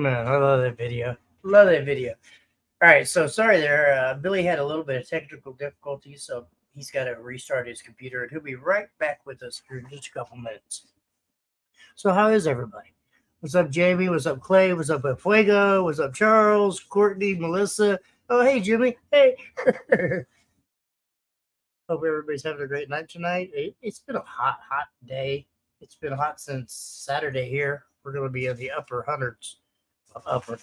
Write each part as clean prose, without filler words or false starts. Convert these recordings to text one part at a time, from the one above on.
Man, I love that video. Love that video. All right, so sorry there. Billy had a little bit of technical difficulties, so he's got to restart his computer, and he'll be right back with us here in just a couple minutes. So, how is everybody? What's up, Jamie? What's up, Clay? What's up, Fuego? What's up, Charles, Courtney, Melissa? Oh, hey, Jimmy. Hey. Hope everybody's having a great night tonight. It's been a hot day. It's been hot since Saturday here. We're going to be in the upper hundreds. Probably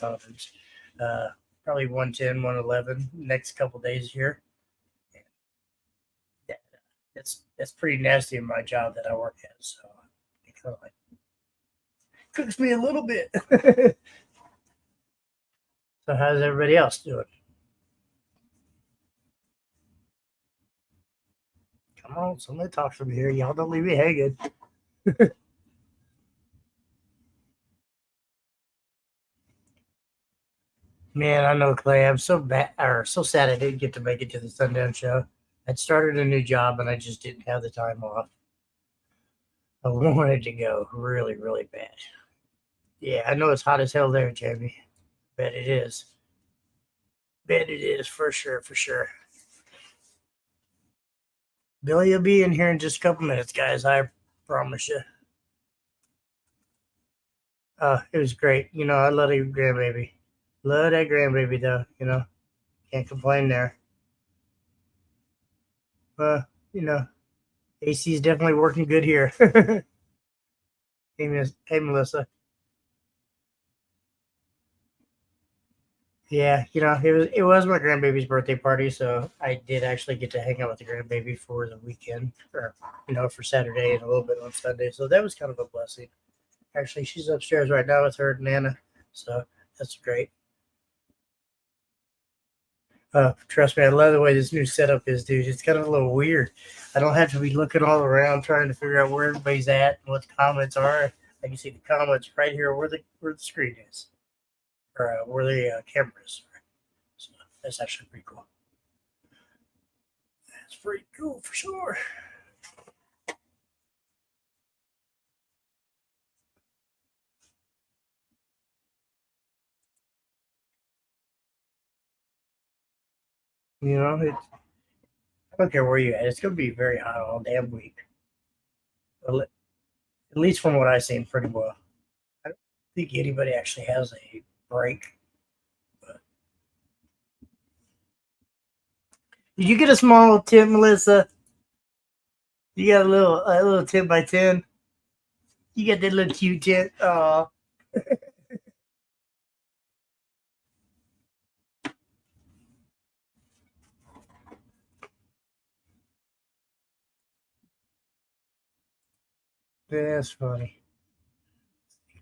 110, 111 next couple days here. That's pretty nasty in my job that I work at. So it kind of like cooks me a little bit. So how's everybody else doing? Come on, somebody talk to me here. Y'all don't leave me hanging. Man, I know, Clay. I'm so so sad I didn't get to make it to the Sundown show. I'd started a new job and I just didn't have the time off. I wanted to go really, really bad. Yeah, I know it's hot as hell there, Jamie. Bet it is. Bet it is for sure, for sure. Billy will be in here in just a couple minutes, guys. I promise you. It was great. You know, I love the grandbaby. Love that grandbaby, though. You know, can't complain there. You know, AC is definitely working good here. Hey, Melissa. Yeah, you know, it was my grandbaby's birthday party, so I did actually get to hang out with the grandbaby for the weekend, or for Saturday and a little bit on Sunday. So that was kind of a blessing. Actually, she's upstairs right now with her Nana, so that's great. Trust me, I love the way this new setup is, dude. It's kind of a little weird. I don't have to be looking all around trying to figure out where everybody's at and what the comments are. I can see the comments right here where the screen is, or where the camera is. So that's actually pretty cool. That's pretty cool for sure. You know, I don't care where you're at. It's going to be very hot all damn week. At least from what I've seen, pretty well. I don't think anybody actually has a break. But... Did you get a small tent, Melissa? You got a little 10 by 10. You got that little cute tent. Oh, that's funny.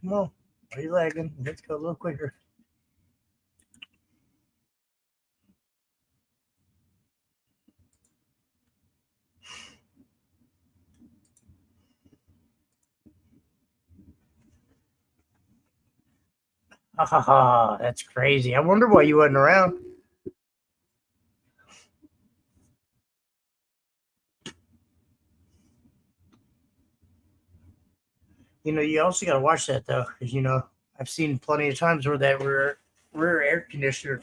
Come on, are you lagging? Let's go a little quicker. Ha ha ha! That's crazy. I wonder why you wasn't around. You know, you also got to watch that though, because I've seen plenty of times where that rear air conditioner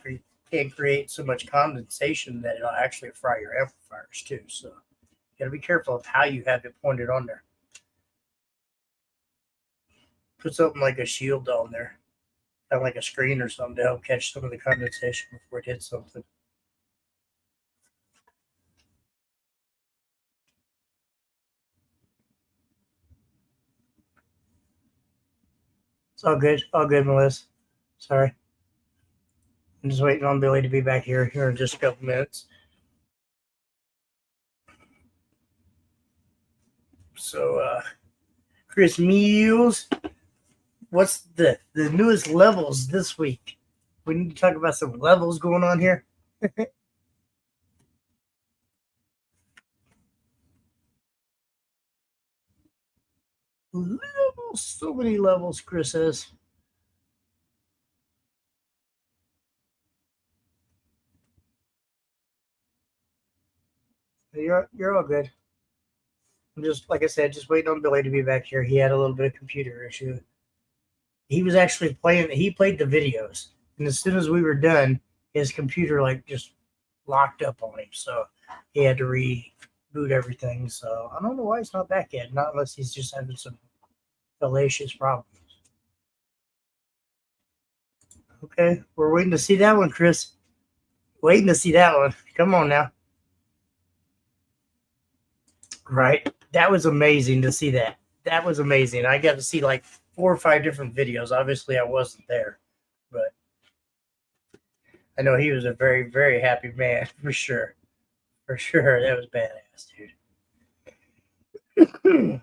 can create so much condensation that it'll actually fry your amplifiers too. So you got to be careful of how you have it pointed on there. Put something like a shield on there, kind of like a screen or something to help catch some of the condensation before it hits something. It's all good, Melissa. Sorry. I'm just waiting on Billy to be back here in just a couple minutes. So, Chris Meals, what's the newest levels this week? We need to talk about some levels going on here. Levels, so many levels, Chris says. You're all good. I'm just, like I said, just waiting on Billy to be back here. He had a little bit of computer issue. he was actually playing. He played the videos, and as soon as we were done, his computer like just locked up on him, so he had to reboot everything. So I don't know why he's not back yet. Not unless he's just having some fallacious problems. Okay, we're waiting to see that one, Chris. Waiting to see that one. Come on now. Right. That was amazing to see that. That was amazing. I got to see like 4 or 5 different videos. Obviously, I wasn't there, but I know he was a very, very happy man for sure. For sure. That was badass, dude.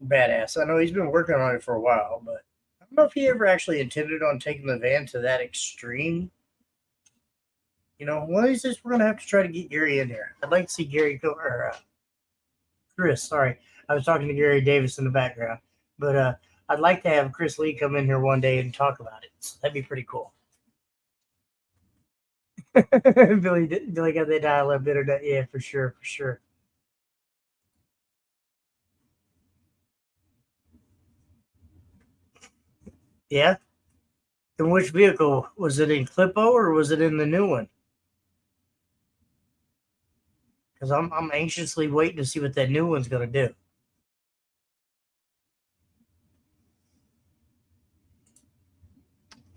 Badass. I know he's been working on it for a while, but I don't know if he ever actually intended on taking the van to that extreme. You know, one of these days we're going to have to try to get Gary in here. I'd like to see Gary go, or Chris, sorry. I was talking to Gary Davis in the background. But I'd like to have Chris Lee come in here one day and talk about it. So that'd be pretty cool. Billy got that dial up better. Yeah, for sure, for sure. Yeah? In which vehicle? Was it in Clippo or was it in the new one? Because I'm anxiously waiting to see what that new one's going to do.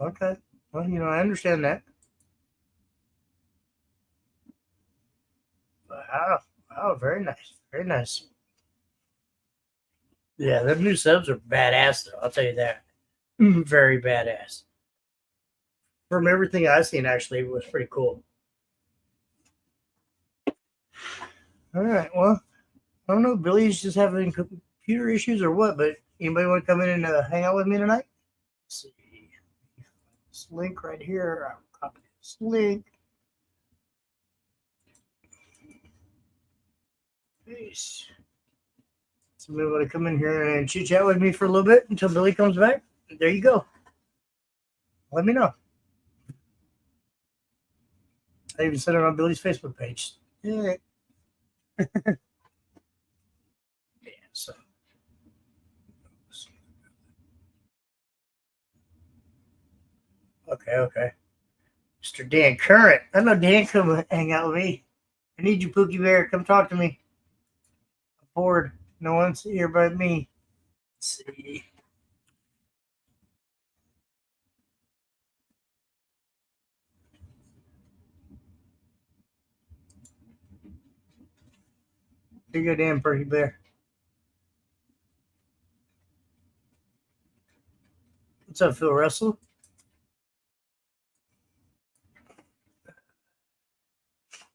Okay. Well, you know, I understand that. Wow. Wow, very nice. Very nice. Yeah, them new subs are badass, though. I'll tell you that. Very badass. From everything I've seen, actually, it was pretty cool. All right. Well, I don't know. Billy's just having computer issues or what, but anybody want to come in and hang out with me tonight? Let's see. This link right here. I'll copy this link. Peace. Somebody want to come in here and chit chat with me for a little bit until Billy comes back? There you go. Let me know. I even said it on Billy's Facebook page. Yeah. Yeah, so. Okay. Mr. Dan Current. I know Dan, come hang out with me. I need you, Pookie Bear. Come talk to me. I'm bored. No one's here but me. Let's see. Here you go, Dan Pookie Bear. What's up, Phil Russell?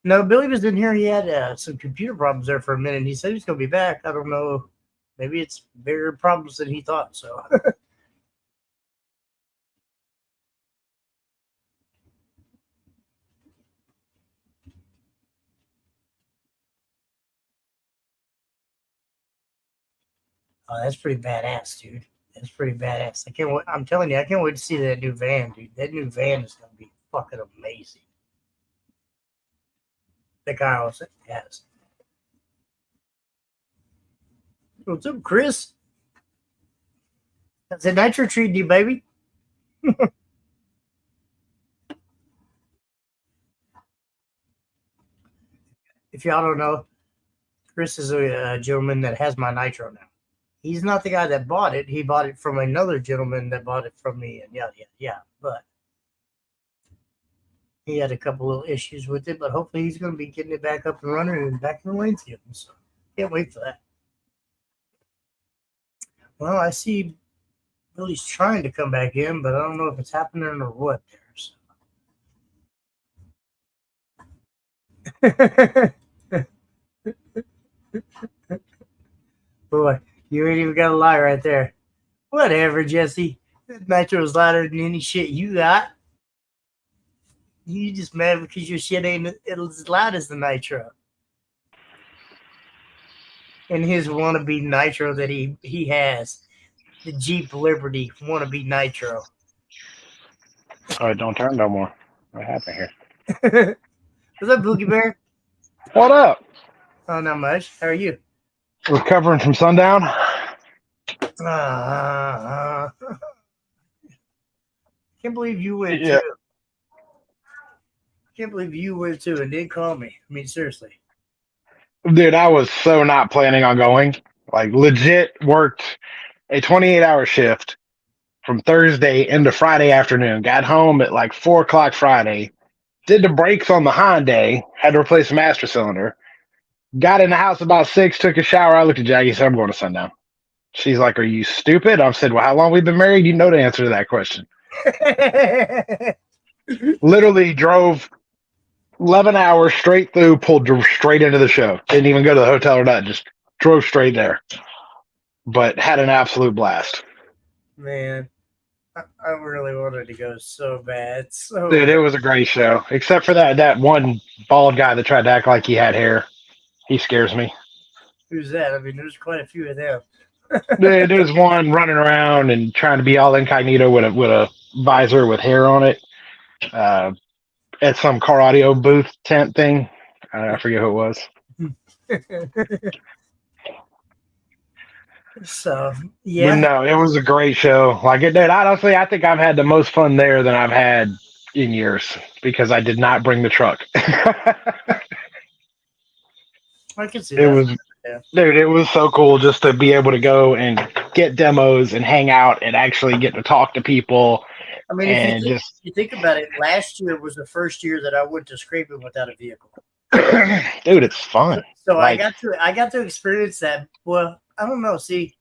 No, Billy was in here. He had some computer problems there for a minute. He said he's going to be back. I don't know. Maybe it's bigger problems than he thought. So. Oh, that's pretty badass, dude. That's pretty badass. I can't wait. I'm telling you, I can't wait to see that new van, dude. That new van is going to be fucking amazing. The guy also has. What's up, Chris? How's the nitro treating you, baby? If y'all don't know, Chris is a gentleman that has my nitro now. He's not the guy that bought it. He bought it from another gentleman that bought it from me, and yeah. But he had a couple little issues with it, but hopefully he's going to be getting it back up and running and back in the lanes again. So can't wait for that. Well, I see Billy's trying to come back in, but I don't know if it's happening or what there. So. Boy, you ain't even got a lie right there. Whatever, Jesse. Nitro is louder than any shit you got. You just mad because your shit ain't as loud as the Nitro. And his wannabe Nitro that he has. The Jeep Liberty wannabe Nitro. Oh, it don't turn no more. What happened here? What's up, Boogie Bear? What up? Oh, not much. How are you? Recovering from sundown? Can't believe you went Yeah. too. Can't believe you went too and didn't call me. I mean, seriously. Dude, I was so not planning on going. Like, legit worked a 28-hour shift from Thursday into Friday afternoon. Got home at like 4 o'clock Friday. Did the brakes on the Hyundai. Had to replace the master cylinder. Got in the house about 6, took a shower. I looked at Jackie, said, I'm going to sundown. She's like, are you stupid? I said, well, how long we been married? You know the answer to that question. Literally drove 11 hours straight through, pulled straight into the show. Didn't even go to the hotel or nothing. Just drove straight there. But had an absolute blast. Man, I really wanted to go so bad. So Dude, it was a great show. Except for that one bald guy that tried to act like he had hair. He scares me. who's that? I mean, there's quite a few of them. There's one running around and trying to be all incognito with a visor with hair on it. At some car audio booth tent thing. I forget who it was. So yeah, But no, it was a great show. Like it did. Honestly, I think I've had the most fun there than I've had in years because I did not bring the truck. I can see It that. was, Yeah. dude, it was so cool just to be able to go and get demos and hang out and actually get to talk to people. I mean, And if you think about it, last year was the first year that I went to scraping without a vehicle. dude, it's fun. So Like- I got to experience that. Well, I don't know. See,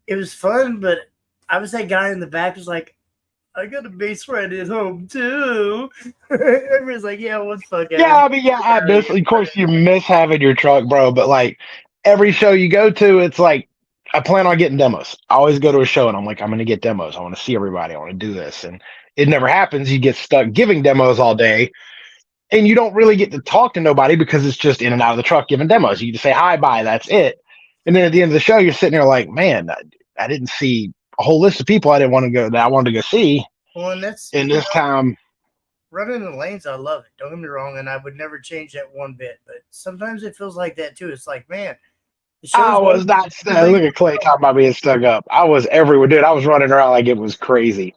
it was fun, but I was that guy in the back who's like, I got a base friend at home too. Everyone's like, yeah, what's fucking? Yeah, I mean, yeah, I miss. Of course, you miss having your truck, bro. But like every show you go to, it's like I plan on getting demos. I always go to a show and I'm like, I'm going to get demos. I want to see everybody. I want to do this, and it never happens. You get stuck giving demos all day, and you don't really get to talk to nobody because it's just in and out of the truck giving demos. You just say hi, bye, that's it. And then at the end of the show, you're sitting there like, man, I didn't see a whole list of people I wanted to go see. Well, and that's And this time, running the lanes, I love it. Don't get me wrong, and I would never change that one bit. But sometimes it feels like that too. It's like, man, the show's I was over. not stuck. Look at Clay talking about being stuck up. I was everywhere, dude. I was running around like it was crazy.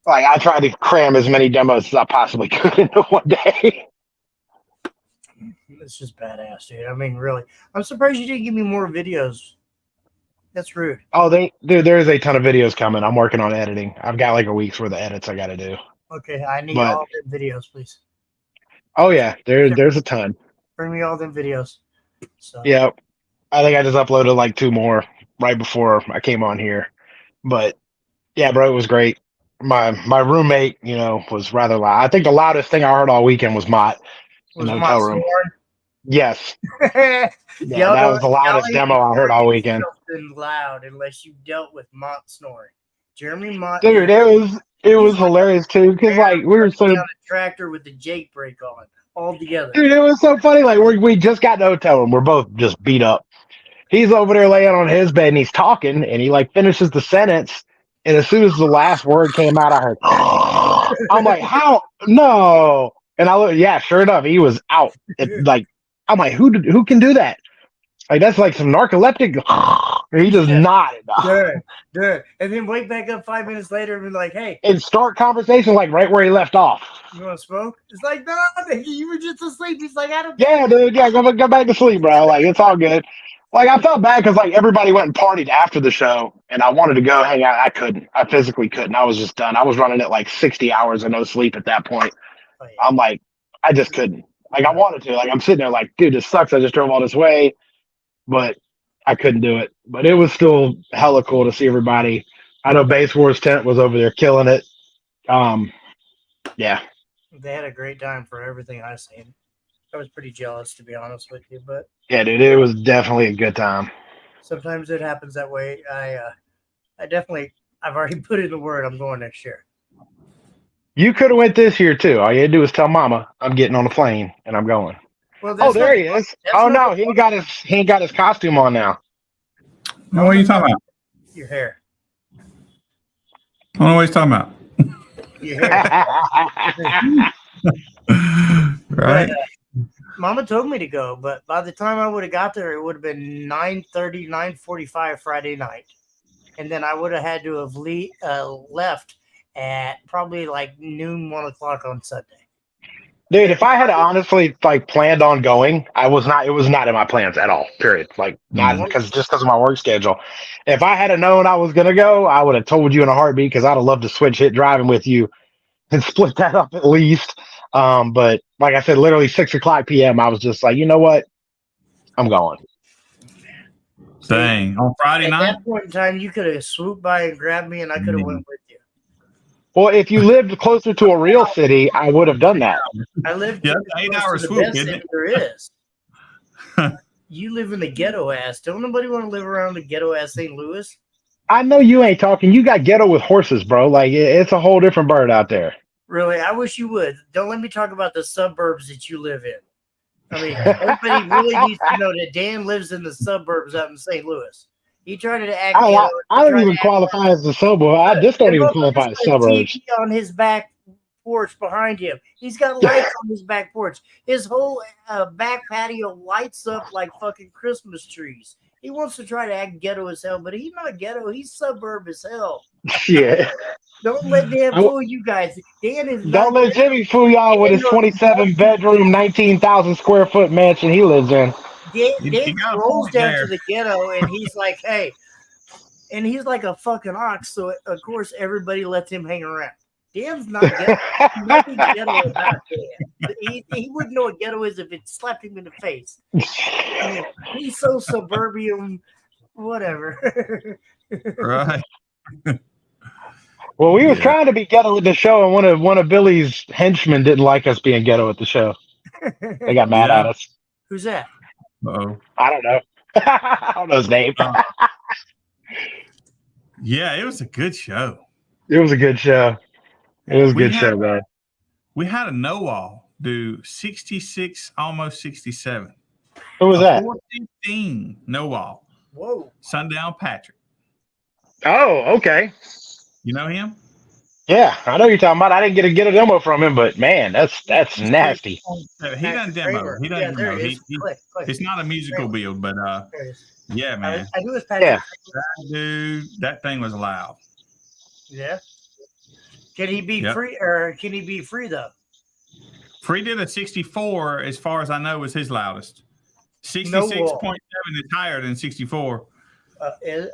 Like I tried to cram as many demos as I possibly could into one day. It's just badass, dude. I mean, really, I'm surprised you didn't give me more videos. That's rude. Oh, there's a ton of videos coming. I'm working on editing. I've got like a week's worth of edits I got to do. Okay, I need But- all them videos, please. Oh yeah, there's a ton. Bring me all them videos. So Yep. I think I just uploaded like 2 more right before I came on here. But yeah, bro, it was great. My roommate, was rather loud. I think the loudest thing I heard all weekend was Mott in was the my hotel room. snoring. Yes. Yeah, that was the loudest demo I heard all weekend. Something loud unless you dealt with Mott snoring. Jeremy Mott, Dude, it was hilarious too, because like we were so on a tractor with the Jake brake on all together. dude, it was so funny. Like we just got to the hotel room. We're both just beat up. He's over there laying on his bed and he's talking and he like finishes the sentence. And as soon as the last word came out, I heard, I'm like, how? No. And I look, yeah, sure enough, he was out. Like, I'm like, who can do that? Like, that's like some narcoleptic. He just nodded. Good. And then wake back up 5 minutes later and be like, hey, And start conversation like right where he left off. you want to smoke? It's like, no, you were just asleep. He's like, I don't. Yeah, dude. Yeah, go back to sleep, bro. Like, it's all good. Like, I felt bad because, like, everybody went and partied after the show, and I wanted to go hang out. I couldn't. I physically couldn't. I was just done. I was running at, like, 60 hours of no sleep at that point. Oh, yeah. I'm like, I just couldn't. Like, I wanted to. Like, I'm sitting there like, dude, this sucks. I just drove all this way. But I couldn't do it. But it was still hella cool to see everybody. I know Base Wars tent was over there killing it. Yeah. They had a great time for everything I've seen. I was pretty jealous, to be honest with you, but Yeah, dude, it was definitely a good time. sometimes it happens that way. I've already put in the word. I'm going next year. You could have went this year too. All you had to do was tell Mama I'm getting on a plane and I'm going. Well, Oh, there he is. Oh no, he ain't got his costume on now. No, what are you talking about? Your hair. I don't know what he's talking about. Your hair. Right? But, Mama told me to go, but by the time I would have got there, it would have been 9:30, 9:45 Friday night. And then I would have had to have left at probably like noon, 1 o'clock on Sunday. Dude, if I had honestly like planned on going, it was not in my plans at all. Period. Like not because of my work schedule. If I had known I was gonna go, I would have told you in a heartbeat because I'd have loved to switch hit driving with you and split that up at least. But like I said, literally 6 o'clock p.m. I was just like, you know what? I'm going. Dang. On Friday At night? that point in time, you could have swooped by and grabbed me, and I could have went with you. Well, if you lived closer to a real city, I would have done that. I lived Yeah, close 8 to hours the swoop, best isn't city it? there is. You live in the ghetto ass. Don't nobody want to live around the ghetto ass St. Louis. I know you ain't talking. You got ghetto with horses, bro. Like it's a whole different bird out there. Really, I wish you would. Don't let me talk about the suburbs that you live in. I mean, everybody really needs to know that Dan lives in the suburbs out in St. Louis. He tried to act ghetto. I don't even qualify as the suburb. I just don't even qualify as suburbs. TV on his back porch behind him. He's got lights on his back porch. His whole back patio lights up like fucking Christmas trees. He wants to try to act ghetto as hell, but he's not ghetto. He's suburb as hell. Yeah. Don't let Dan fool you guys. Dan is Don't let Jimmy fool y'all with his 27 bedroom, 19,000 square foot mansion he lives in. Dan rolls down to the ghetto and he's like, hey, and he's like a fucking ox. So of course everybody lets him hang around. Dan's not ghetto. Nothing ghetto about Dan. He wouldn't know what ghetto is if it slapped him in the face. I mean, he's so suburban, whatever. Right. Well, we was trying to be ghetto at the show, and one of Billy's henchmen didn't like us being ghetto at the show. They got mad at us. Who's that? Uh-oh. I don't know. I don't know his name. Yeah, it was a good show. It was a good show. It was a good show, man. We had a Know-All do 66, almost 67. Who was that? 415 Know-All. Whoa. Sundown Patrick. Oh, okay. You know him? Yeah, I know you're talking about. I didn't get a demo from him, but man, that's nasty. He doesn't demo. He doesn't demo. Click. It's not a musical build, but yeah, man. I knew it was Patrick. Yeah. Dude, that thing was loud. Yeah. Can he be free, or can he be free though? Free did a 64, as far as I know, was his loudest. 66.7 is higher than 64.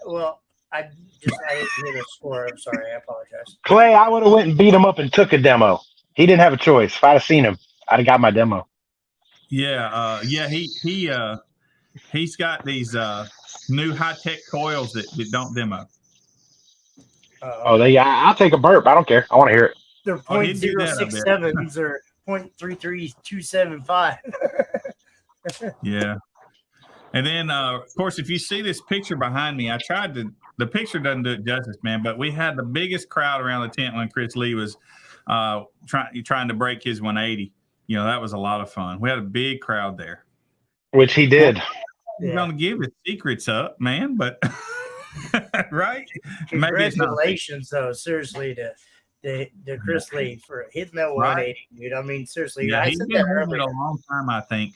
Well, I didn't hear the score. I'm sorry. I apologize. Clay, I would have went and beat him up and took a demo. He didn't have a choice. If I'd have seen him, I'd have got my demo. Yeah, he's got these new high-tech coils that don't demo. I'll take a burp. I don't care. I want to hear it. They're 0.067s or 0.33275. Yeah. And then, of course, if you see this picture behind me, the picture doesn't do it justice, man, but we had the biggest crowd around the tent when Chris Lee was trying to break his 180. You know, that was a lot of fun. We had a big crowd there. Which he did. He's going to give his secrets up, man, but right? Congratulations, though, seriously, to Chris Lee for hitting that 180, dude. I mean, seriously. Yeah, I he's said been that earlier. a long time, I think.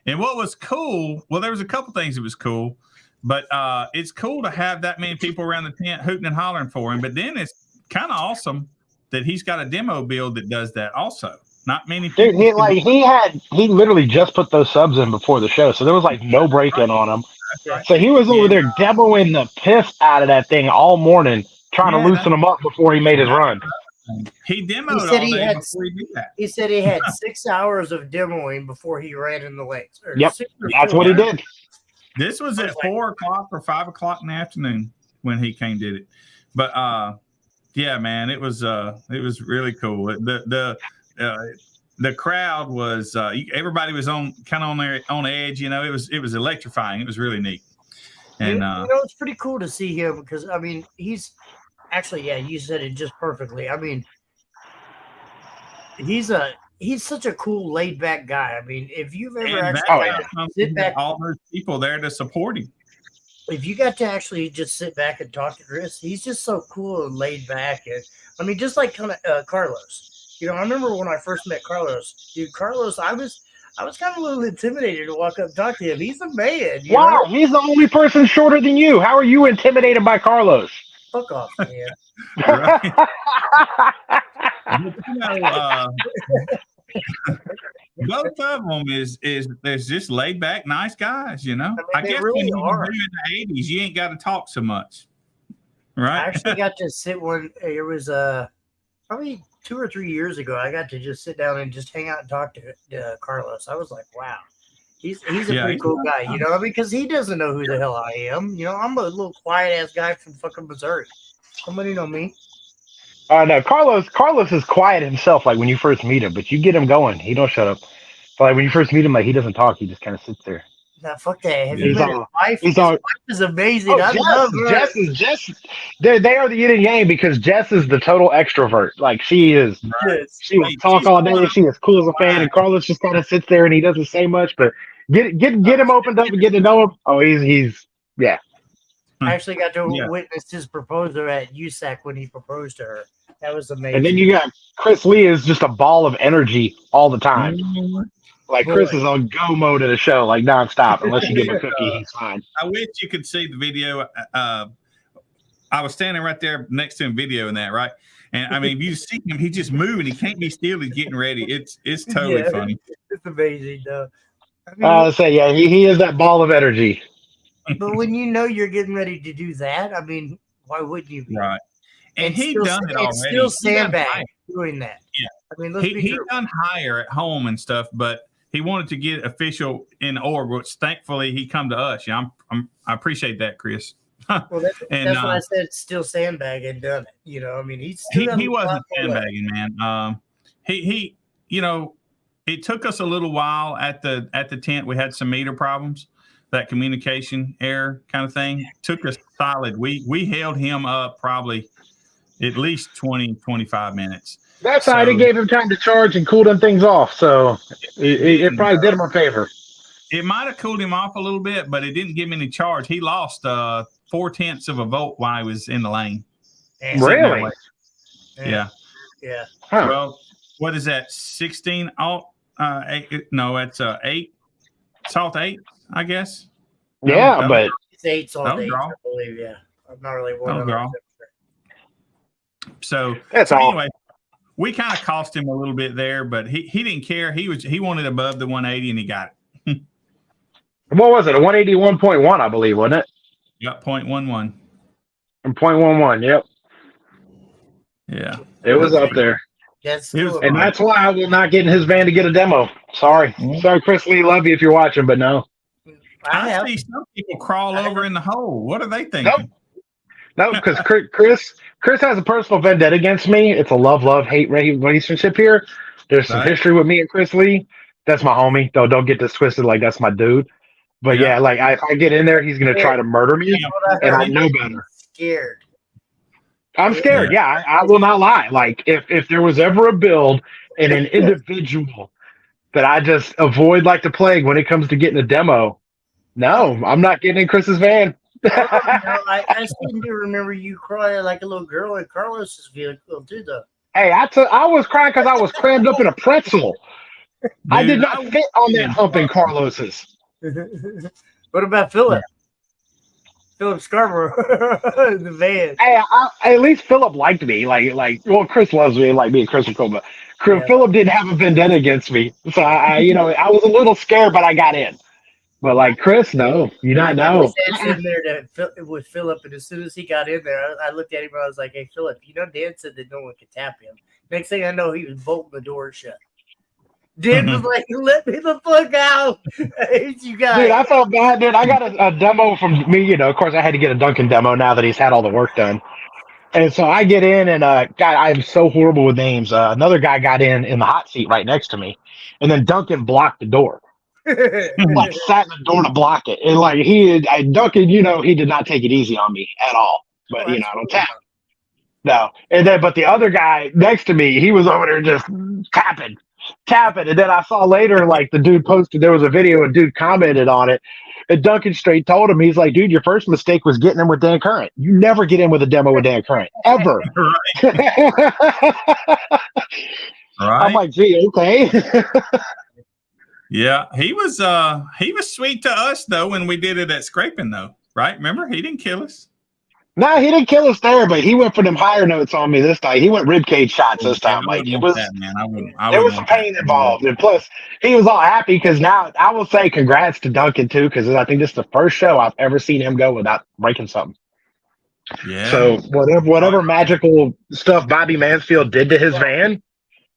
And what was cool, well, there was a couple things that was cool, but it's cool to have that many people around the tent hooting and hollering for him. But then it's kind of awesome that he's got a demo build that does that also. Not many people. Dude, he literally just put those subs in before the show, so there was like no break-in on him. Right. So he was over there demoing the piss out of that thing all morning, trying to loosen them up before he made his run. He demoed all day before he did that. He said he had 6 hours of demoing before he ran in the lanes. Yep, that's what he did. This was at 4 o'clock or 5 o'clock in the afternoon when he came did it. But yeah, man, it was really cool. The crowd was everybody was on edge. You know, it was electrifying. It was really neat. And it's pretty cool to see him because I mean he's actually you said it just perfectly. I mean he's such a cool laid back guy. I mean if you've ever sit back, all those people there to support him. If you got to actually just sit back and talk to Chris, he's just so cool and laid back. And I mean just like kind of Carlos. You know, I remember when I first met Carlos. Dude, Carlos, I was kind of a little intimidated to walk up and talk to him. He's a man. Wow, he's the only person shorter than you. How are you intimidated by Carlos? Fuck off, man. Right. But, you know, both of them is there's just laid back, nice guys. You know, I mean, they guess really when you are. do in the '80s, you ain't got to talk so much, I right? actually got to sit one. It was probably 2 or 3 years ago. I got to just sit down and just hang out and talk to Carlos. I was like, wow, he's a Yeah, pretty he's cool a guy, you know, because he doesn't know who the hell I am. You know, I'm a little quiet ass guy from fucking Missouri. Somebody know me? No, Carlos is quiet himself. Like when you first meet him, but you get him going, he don't shut up. But like when you first meet him, like he doesn't talk. He just kind of sits there. Nah, fuck that. Have Yeah. you met his wife? His wife is amazing. I love her. Jess. They are the yin and yang because Jess is the total extrovert. Like she is. Yes. She will talk all day. She is cool as a fan, and Carlos just kind of sits there and he doesn't say much. But get him opened up and get to know him. Oh, he's yeah. I actually got to witness his proposal at USAC when he proposed to her. That was amazing. And then you got Chris Lee is just a ball of energy all the time. Like Chris is on go mode at a show, like nonstop. Unless you give him a cookie, he's fine. I wish you could see the video. I was standing right there next to him, videoing that, right? And I mean, if you see him, he's just moving. He can't be still. He's getting ready. It's totally funny. It's amazing, though. I mean, yeah, he is that ball of energy. But when you know you're getting ready to do that, I mean, why wouldn't you be? Right. And he done it already. It's still sandbag doing that. Yeah. I mean, he done higher at home and stuff, but he wanted to get official in the org, which thankfully he come to us. Yeah, I appreciate that, Chris. Well, that's why I said still sandbag and done it. You know, I mean, he wasn't sandbagging, man. He you know, it took us a little while at the tent. We had some meter problems. That communication error kind of thing took us solid. We held him up probably at least 20, 25 minutes. That's how it gave him time to charge and cool them things off. So it probably did him a favor. It might have cooled him off a little bit, but it didn't give him any charge. He lost 0.4 of a volt while he was in the lane. Really? Yeah. Huh. Well, what is that? 16 alt? 8, no, it's 8. Salt 8. I guess. Yeah, but it's 8 all day, I believe. Yeah, I'm not really one. So that's all. Anyway, we kind of cost him a little bit there, but he didn't care. He wanted above the 180, and he got it. What was it? A 181.1, I believe, wasn't it? Yep, 0.11. And 0.11. Yep. Yeah, it was up there. And that's why I will not get in his van to get a demo. Sorry, Chris Lee. Love you if you're watching, but no. I see some people crawl over in the hole. What are they thinking? No, because Chris has a personal vendetta against me. It's a love hate relationship here. There's some history with me and Chris Lee. That's my homie. Don't get this twisted. Like that's my dude. But yeah, like if I get in there, he's gonna try to murder me, and I know better. Scared. I'm scared. Yeah, I will not lie. Like if there was ever a build and an individual that I just avoid like the plague when it comes to getting a demo. No, I'm not getting in Chris's van. I seem to remember you crying like a little girl in Carlos's vehicle too, though. Hey, I was crying because I was crammed up in a pretzel. Dude, I did not fit on that hump in Carlos's. What about Philip? Philip Scarborough in the van. Hey, at least Philip liked me. Like, well, Chris loves me, like me and Chris are cool, but Philip didn't have a vendetta against me, so I was a little scared, but I got in. But like Chris, no, you not know. I was sitting there with Philip, and as soon as he got in there, I looked at him and I was like, "Hey, Philip, Dan said that no one could tap him." Next thing I know, he was bolting the door shut. Dan was like, "Let me the fuck out!" You guys. Dude, I felt bad, dude. I got a demo from me. Of course, I had to get a Duncan demo now that he's had all the work done. And so I get in, and God, I am so horrible with names. Another guy got in the hot seat right next to me, and then Duncan blocked the door. Like sat in the door to block it, and like Duncan, he did not take it easy on me at all. But I don't tap. No, and then but the other guy next to me, he was over there just tapping, and then I saw later like the dude posted there was a video, a dude commented on it, and Duncan straight told him, he's like, dude, your first mistake was getting in with Dan Current. You never get in with a demo with Dan Current ever. Right. I'm like, gee, okay. Yeah, he was sweet to us though when we did it at Scraping though, right? Remember, he didn't kill us. No, he didn't kill us there, but he went for them higher notes on me this time. He went ribcage shots this Yeah, time. I Like wouldn't it want was, that, man. I there wouldn't was some want that. pain involved, and plus he was all happy because now I will say congrats to Duncan too, because I think this is the first show I've ever seen him go without breaking something. Yeah. So whatever magical stuff Bobby Mansfield did to his van,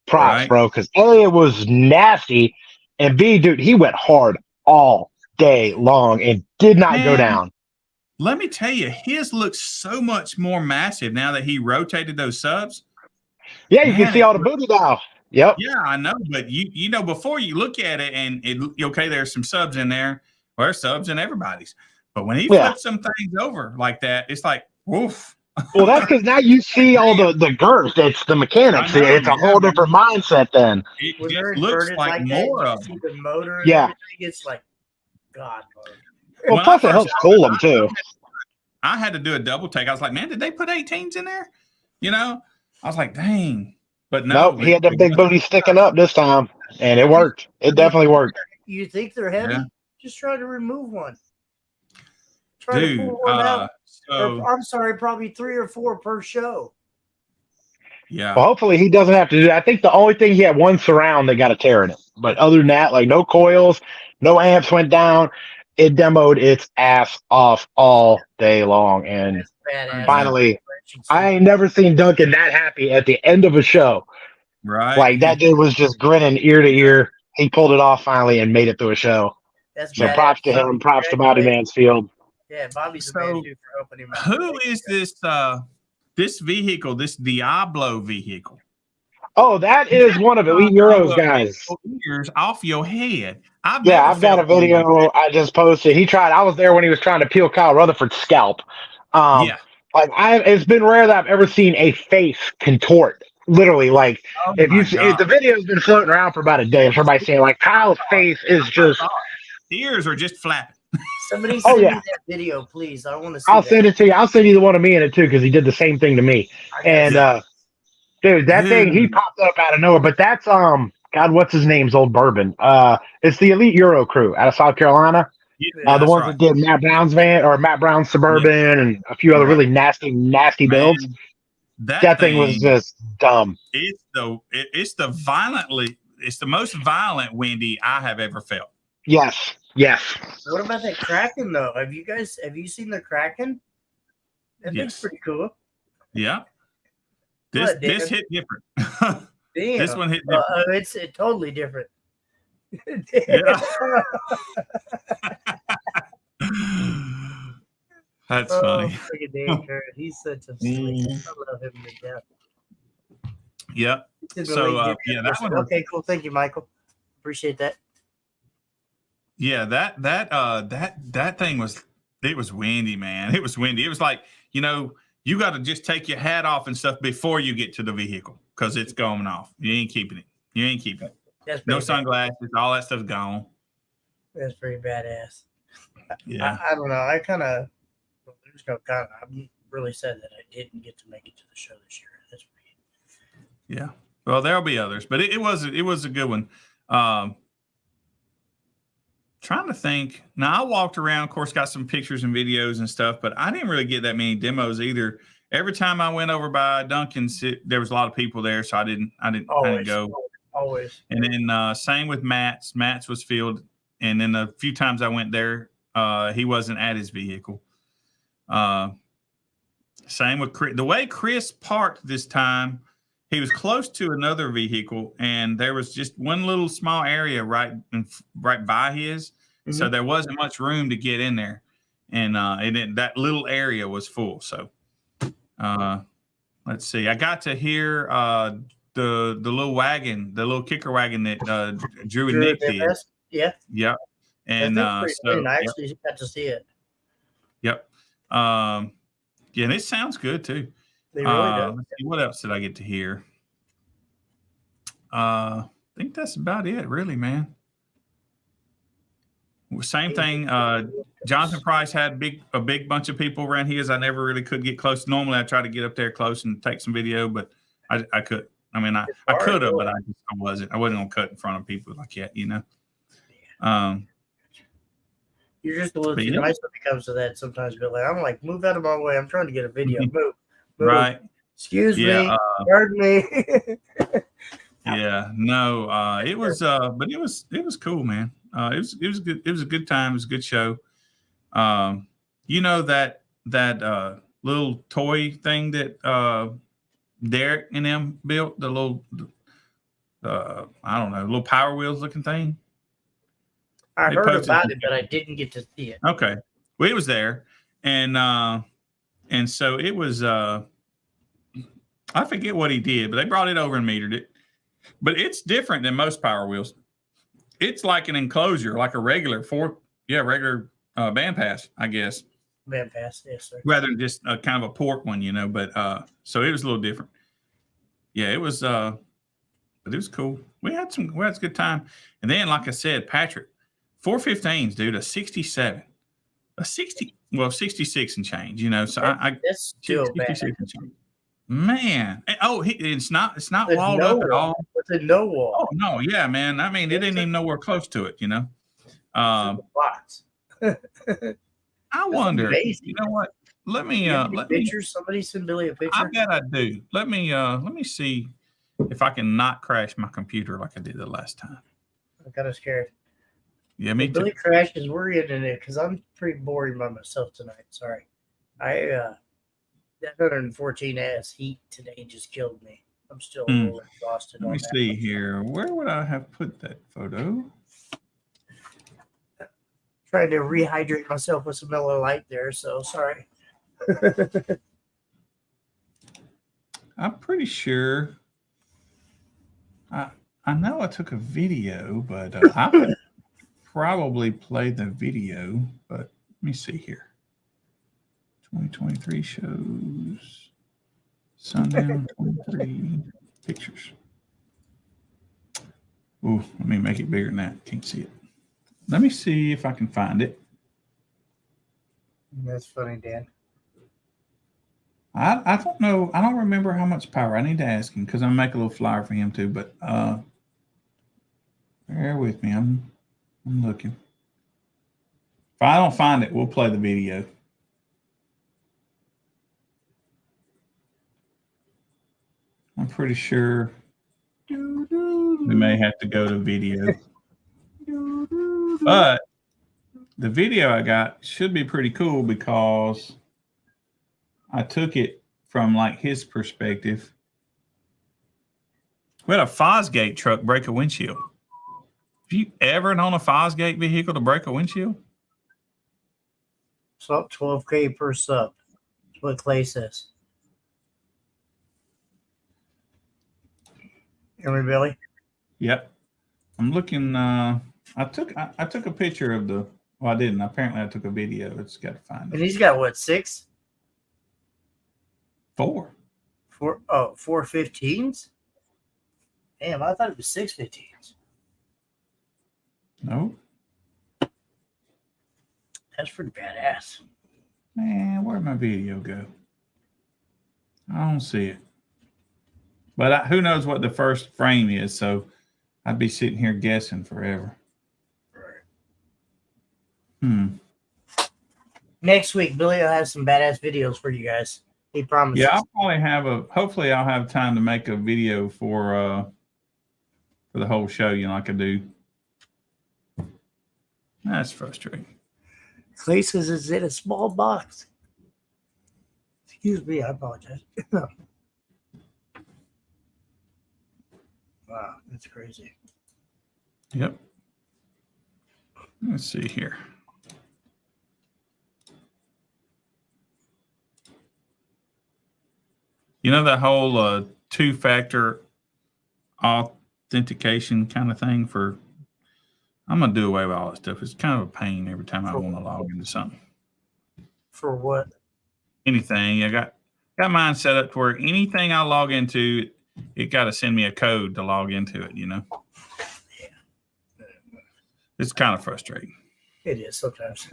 props, Right. bro. Because A, it was nasty, and B, dude, he went hard all day long and did not go Man, down. let me tell you, his looks so much more massive now that he rotated those subs. Yeah, you Man, can see all the booty now. Yep. Yeah, I know, but you know, before you look at it and okay, there's some subs in there. Well, there's subs in everybody's. But when he Yeah. flips some things over like that, it's like, woof. Well, that's because now you see all the girth. It's the mechanics. I know, It's a whole man. different mindset then. It When just they're looks inverted like like more that, of you see them. the motor and Yeah. everything, it's like God mode. Well, When plus I it helps first- cool them too. I had to do a double take. I was like, man, did they put 18s in there? You know, I was like, dang. But no, Nope, he had the big booty sticking up this time, and it worked. It definitely worked. You think they're heavy? Yeah. Just try to remove one. Try dude. to pull one out. So Or, I'm sorry, probably 3 or 4 per show. yeah, Well, hopefully he doesn't have to do that. I think the only thing, he had one surround that got a tear in it. But other than that, like no coils, no amps went down. It demoed its ass off all day long. And That's badass. finally, I ain't never seen Duncan that happy at the end of a show. right. Like that dude was just grinning ear to ear. He pulled it off finally and made it through a show. That's So badass. props to him. Props to Bobby Mansfield. Yeah, Bobby's a So, man too for opening my Who is this vehicle? This Diablo vehicle? Oh, that is one of Elite Euros guys. Ears off your head. I've Got a video I just posted. I was there when he was trying to peel Kyle Rutherford's scalp. Yeah. Like it's been rare that I've ever seen a face contort. Literally, like Oh if my the video's been floating around for about a day, everybody's saying like Kyle's face is just. Ears are just flapping. Somebody send me yeah. that video, please. I want to see I'll that. send it to you. I'll send you the one of me in it too because he did the same thing to me. And dude, that thing he popped up out of nowhere. But that's God, what's his name's old bourbon? It's the Elite Euro crew out of South Carolina. Yeah, The ones that did Matt Brown's van or Matt Brown's Suburban and a few other really nasty builds. That thing was just dumb. It's the most violent Wendy I have ever felt. Yes. What about that Kraken though? Have you seen the Kraken? That thing's pretty cool. Yeah. What, This hit different. Damn. This one hit different. It's totally different. Yeah. That's funny. Look at Dan Curran. He's such a sweet. I love him to death. Yep. So that one. Okay, cool. Thank you, Michael. Appreciate that. Yeah, that thing was windy, man. It was windy. It was like, you got to just take your hat off and stuff before you get to the vehicle because it's going off. You ain't keeping it. That's no bad. sunglasses. All that stuff's gone. That's pretty badass. Yeah. I don't know. I'm really sad that I didn't get to make it to the show this year. That's weird. Yeah. Well, there'll be others, but it was a good one. Trying to think. Now I walked around, of course, got some pictures and videos and stuff, but I didn't really get that many demos either. Every time I went over by Duncan's, there was a lot of people there, so I didn't go. Always. And then same with Matt's. Matt's was filled, and then a few times I went there, he wasn't at his vehicle. Same with Chris. The way Chris parked this time, he was close to another vehicle, and there was just one little small area right by his, so there wasn't much room to get in there, and that little area was full. So, let's see. I got to hear the little wagon, the little kicker wagon that Drew and Nick did. Yeah. Yep. And I actually got to see it. Yep. Yeah, and it sounds good too. They really do. Let's see, what else did I get to hear? I think that's about it, really, man. Same thing. Jonathan Price had a big bunch of people around his. I never really could get close. Normally, I try to get up there close and take some video, but I could. I mean, I could have, but I wasn't. I wasn't gonna cut in front of people like that, You're just a little But too yeah. nice when it comes to that sometimes, Billy. I'm like, move out of my way. I'm trying to get a video. Move. Right. Excuse Yeah. me. Pardon me. Yeah. No. It was. But it was cool, man. It was good. It was a good time. It was a good show. You know that little toy thing that Derek and them built, the little I don't know, little Power Wheels looking thing. I They heard posted about some it, but I didn't get to see it. Okay. Well, it was there. And so it was I forget what he did, but they brought it over and metered it. But it's different than most Power Wheels. It's like an enclosure, like a regular band pass, I guess. Man, pass, yes, sir. Rather than just a kind of a port one, but so it was a little different. Yeah, it was but it was cool. We had a good time. And then, like I said, Patrick, 415s, dude, a 67. A 66 and change, so That's still bad. 66 and change. Man. It's not With walled no up at wall. all. With a no wall. Oh no, yeah, man. I mean, it didn't even nowhere close to it, Box. I wonder, amazing. you know what? Let me pictures. Somebody send Billy a picture. I bet I do. Let me see if I can not crash my computer like I did the last time. I'm kind of scared. Yeah, me if too. Billy crashes, we're in it because I'm pretty boring by myself tonight. Sorry. That 114 ass heat today just killed me. I'm still a little exhausted. Let me see here. Where would I have put that photo? Trying to rehydrate myself with some Miller Lite there, so sorry. I'm pretty sure. I know I took a video, but I could probably play the video. But let me see here. 2023 shows. Sundown 23 pictures. Ooh, let me make it bigger than that. Can't see it. Let me see if I can find it. That's funny, Dan. I don't know. I don't remember how much power. I need to ask him because I'm gonna make a little flyer for him too. But bear with me. I'm looking. If I don't find it, we'll play the video. I'm pretty sure we may have to go to video. But the video I got should be pretty cool because I took it from like his perspective. We had a Fosgate truck break a windshield. Have you ever known a Fosgate vehicle to break a windshield? Sub 12K per sub. That's what Clay says. Hear me, Billy? Yep. I'm looking. I took a picture of the. Well, I didn't. Apparently, I took a video. It's got to find And it. he's got what, 6? 4. 415s? Damn, I thought it was 615s. No. That's pretty badass. Man, where'd my video go? I don't see it. But who knows what the first frame is, so I'd be sitting here guessing forever. Next week, Billy will have some badass videos for you guys. He promises. Yeah, I'll probably hopefully I'll have time to make a video for the whole show, like I do. That's frustrating. Clay says it's in a small box. Excuse me, I apologize. Wow, that's crazy. Yep. Let's see here. That whole two-factor authentication kind of thing I'm going to do away with all that stuff. It's kind of a pain every time I want to log into something. For what? Anything. I got mine set up to where anything I log into, it got to send me a code to log into it, Yeah. It's kind of frustrating. It is sometimes.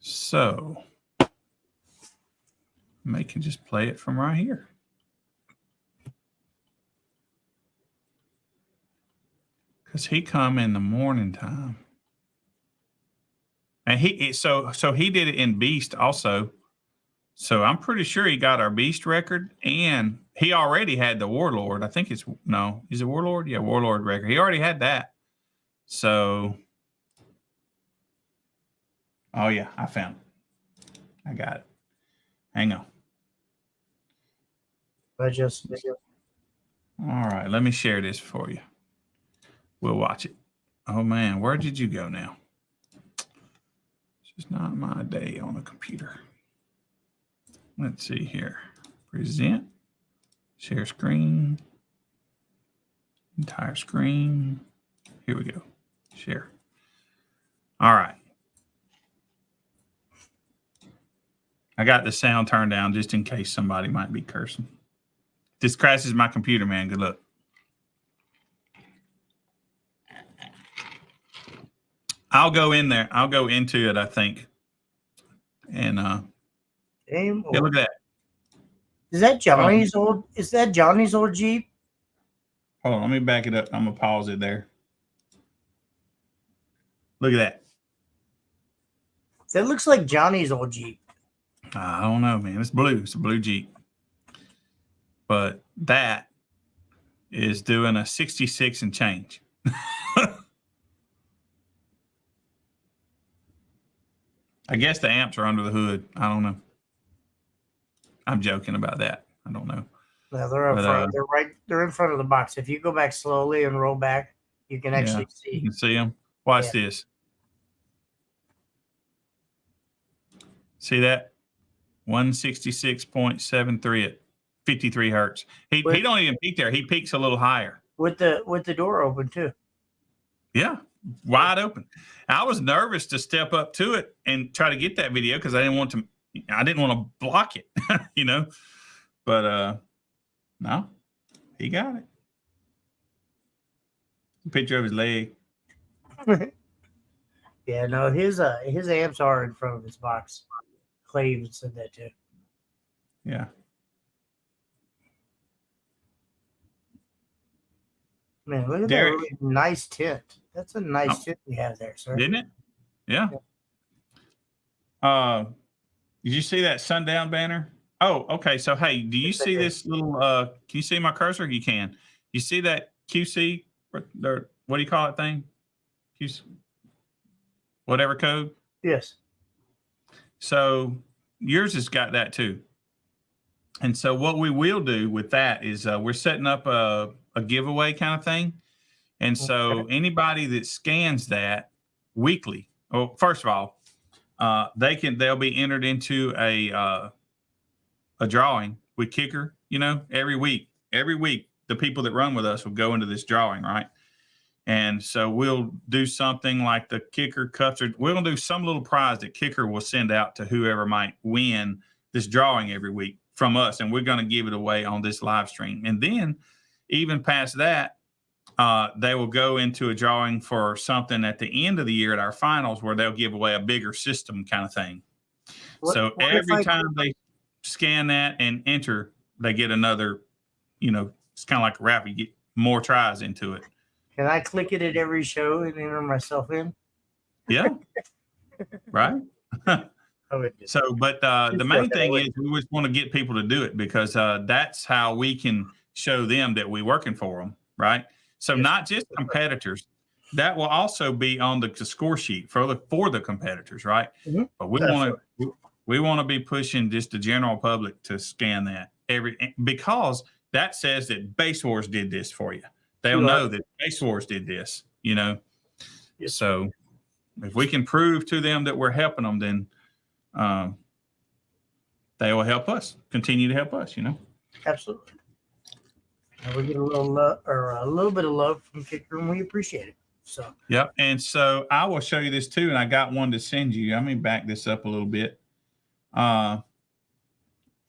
So, I can just play it from right here. Because he come in the morning time. And so he did it in Beast also. So I'm pretty sure he got our Beast record, and he already had the Warlord. I think is it Warlord? Yeah, Warlord record. He already had that. So, oh yeah, I found it. I got it. Hang on. All right, let me share this for you. We'll watch it. Oh man, where did you go now? It's just not my day on a computer. Let's see here. Present. Share screen. Entire screen. Here we go. Share. All right. I got the sound turned down just in case somebody might be cursing. This crashes my computer, man. Good luck. I'll go in there. I'll go into it, I think. And yeah, look at that. Is that Johnny's old? Is that Johnny's old Jeep? Hold on, let me back it up. I'm gonna pause it there. Look at that. That looks like Johnny's old Jeep. I don't know, man. It's blue. It's a blue Jeep. But that is doing a 66 and change. I guess the amps are under the hood. I don't know. I'm joking about that. I don't know. No, they're up front. They're in front of the box. If you go back slowly and roll back, you can actually see. You can see them. Watch this. See that? 166.73 at 53 hertz. He don't even peak there. He peaks a little higher. With the door open too. Yeah. Wide open. I was nervous to step up to it and try to get that video because I didn't want to block it, you know. But no, he got it. Picture of his leg. Yeah, no, his amps are in front of his box. Clay even said that too. Yeah. Man, look at Derek. That really nice tint. That's a nice tint you have there, sir. Didn't it? Yeah. Did you see that sundown banner? Oh, okay. So, hey, do you see this little, can you see my cursor? You can. You see that QC, or what do you call it thing? QC, whatever code? Yes. So yours has got that too. And so what we will do with that is we're setting up a giveaway kind of thing. And so anybody that scans that weekly, well, first of all, they'll be entered into a drawing with Kicker, you know, every week, the people that run with us will go into this drawing, right? And so we'll do something like the Kicker cups, or we're going to do some little prize that Kicker will send out to whoever might win this drawing every week from us. And we're going to give it away on this live stream. And then even past that, they will go into a drawing for something at the end of the year at our finals where they'll give away a bigger system kind of thing. So every time they scan that and enter, they get another, you know, it's kind of like a raffle. You get more tries into it. Can I click it at every show and enter myself in? Yeah. Right. So, but the main thing is we just want to get people to do it because that's how we can show them that we're working for them. Right. So not just competitors, that will also be on the score sheet for the competitors. Right. Mm-hmm. But we want to be pushing just the general public to scan that because that says that Base Wars did this for you. They'll know that Base Wars did this, you know. Yes. So if we can prove to them that we're helping them, then they will help us, continue to help us, you know. Absolutely. And we get a little love, or a little bit of love from Kicker, and we appreciate it. So. Yep. And so I will show you this too, and I got one to send you. Let me back this up a little bit. Now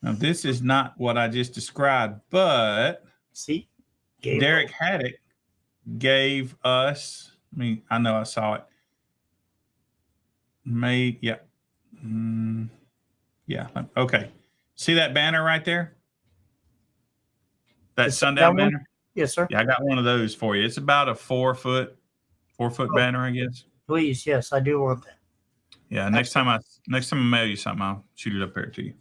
this is not what I just described, but see. Derek Haddock gave us, I know I saw it. Yeah. Okay. See that banner right there? That sundown banner? Yes, sir. Yeah, I got one of those for you. It's about a 4 foot banner, I guess. Please, yes, I do want that. Yeah. Next time I mail you something, I'll shoot it up there to you.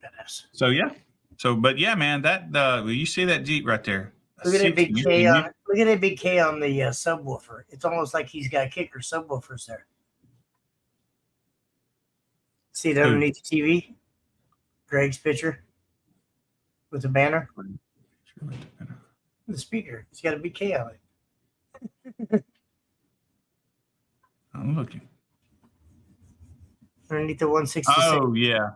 Badass. So yeah. But yeah, man, that you see that Jeep right there. Look at that big K on. Look at that big K on the subwoofer. It's almost like he's got kicker subwoofers there. See it underneath the TV? Greg's picture with the banner. The speaker. It's got a big K on it. I'm looking. Underneath the 166. Oh yeah.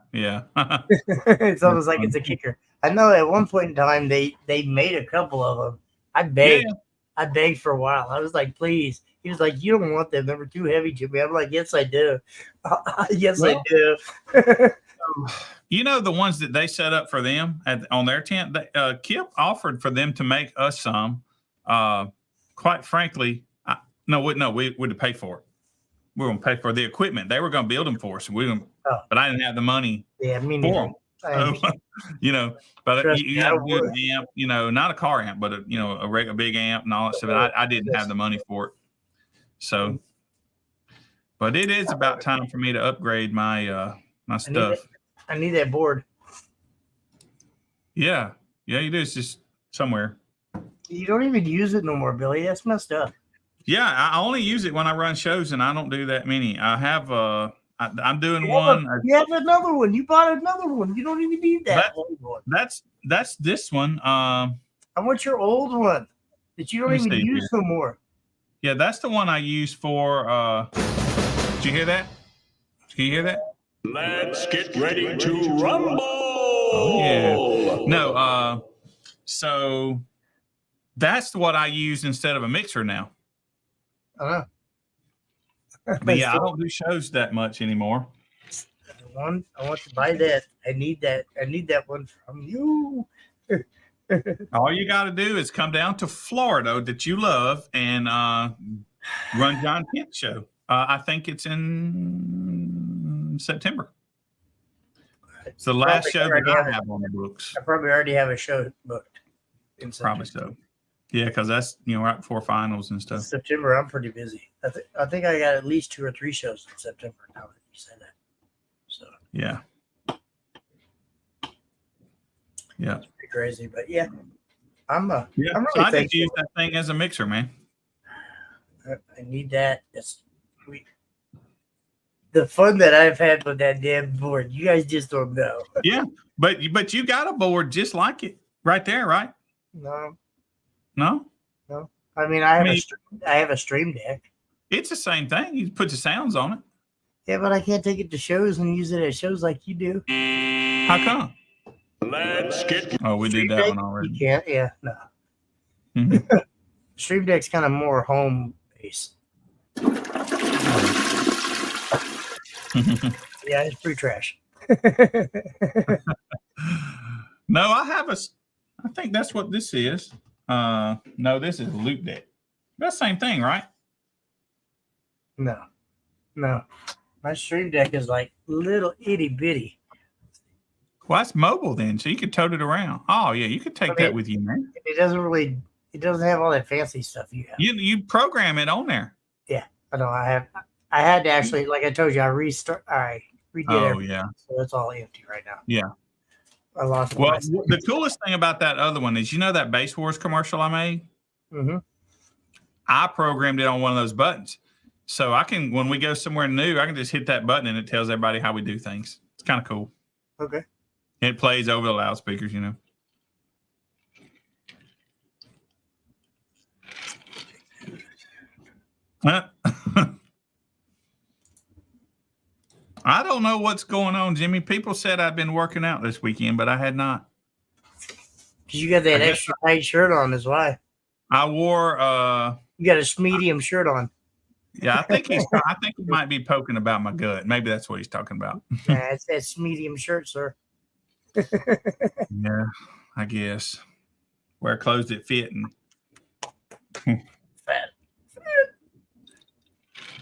It's almost like it's a kicker. I know at one point in time they made a couple of them. I begged. Yeah. I begged for a while. I was like, please. He was like, you don't want them. They were too heavy to me. I'm like, yes, I do. Yes, I do. You know, the ones that they set up for them on their tent, Kip offered for them to make us some. Quite frankly, we would pay for it. We were going to pay for the equipment. They were going to build them for us. But I didn't have the money Yeah, me for neither. them. So, but Trust you me, got I a good would. amp, not a car amp, but a big amp and all that stuff. And I didn't have the money for it. So, but it is about time for me to upgrade my my stuff. I need that board. Yeah, you do. It's just somewhere. You don't even use it no more, Billy. That's messed up. Yeah, I only use it when I run shows, and I don't do that many. I have I'm doing one. You have another one. You bought another one. You don't even need that old one. That's this one. I want your old one that you don't even use no more. Yeah, that's the one I use for. Did you hear that? Can you hear that? Let's get ready to rumble. Oh, yeah. No. So that's what I use instead of a mixer now. I But yeah, I don't do shows that much anymore. I want to buy that. I need that. I need that one from you. All you got to do is come down to Florida that you love and run John Kent's show. I think it's in September. It's the last show that I have on the books. I probably already have a show booked in September. Probably so. Yeah, because that's right before finals and stuff. September, I'm pretty busy. I think I got at least 2 or 3 shows in September. Now that you say that, so yeah. it's pretty crazy. But yeah, I'm so really I just thankful. use that thing as a mixer, man. I need that. That's sweet. The fun that I've had with that damn board, you guys just don't know. Yeah, but you got a board just like it right there, right? No. No, I mean, I have a stream deck. it's the same thing. You put the sounds on it. Yeah, but I can't take it to shows and use it at shows like you do. How come? Let's get. Oh, we did that one already. You can't. Yeah, no. Mhm. Stream Deck's kind of more home based. Yeah, it's pretty trash. No, I think that's what this is. No, this is Loop Deck. That's the same thing, right? No. My Stream Deck is like little itty bitty. Well, that's mobile then, so you could tote it around. Oh yeah, you could take that with you, man. It doesn't have all that fancy stuff you have. You program it on there. Yeah, I know. I had to actually, like I told you, I redid everything. Yeah. So it's all empty right now. Yeah. I lost. Well, the coolest thing about that other one is, that Base Wars commercial I made? Mm-hmm. I programmed it on one of those buttons. So I can, when we go somewhere new, I can just hit that button and it tells everybody how we do things. It's kind of cool. Okay. It plays over the loudspeakers, I don't know what's going on, Jimmy. People said I've been working out this weekend, but I had not. Because you got that extra tight shirt on, is why. I wore You got a medium shirt on. yeah, I think he might be poking about my gut. Maybe that's what he's talking about. Yeah, it's medium shirt, sir. Yeah, I guess. Wear clothes that fit and Fat.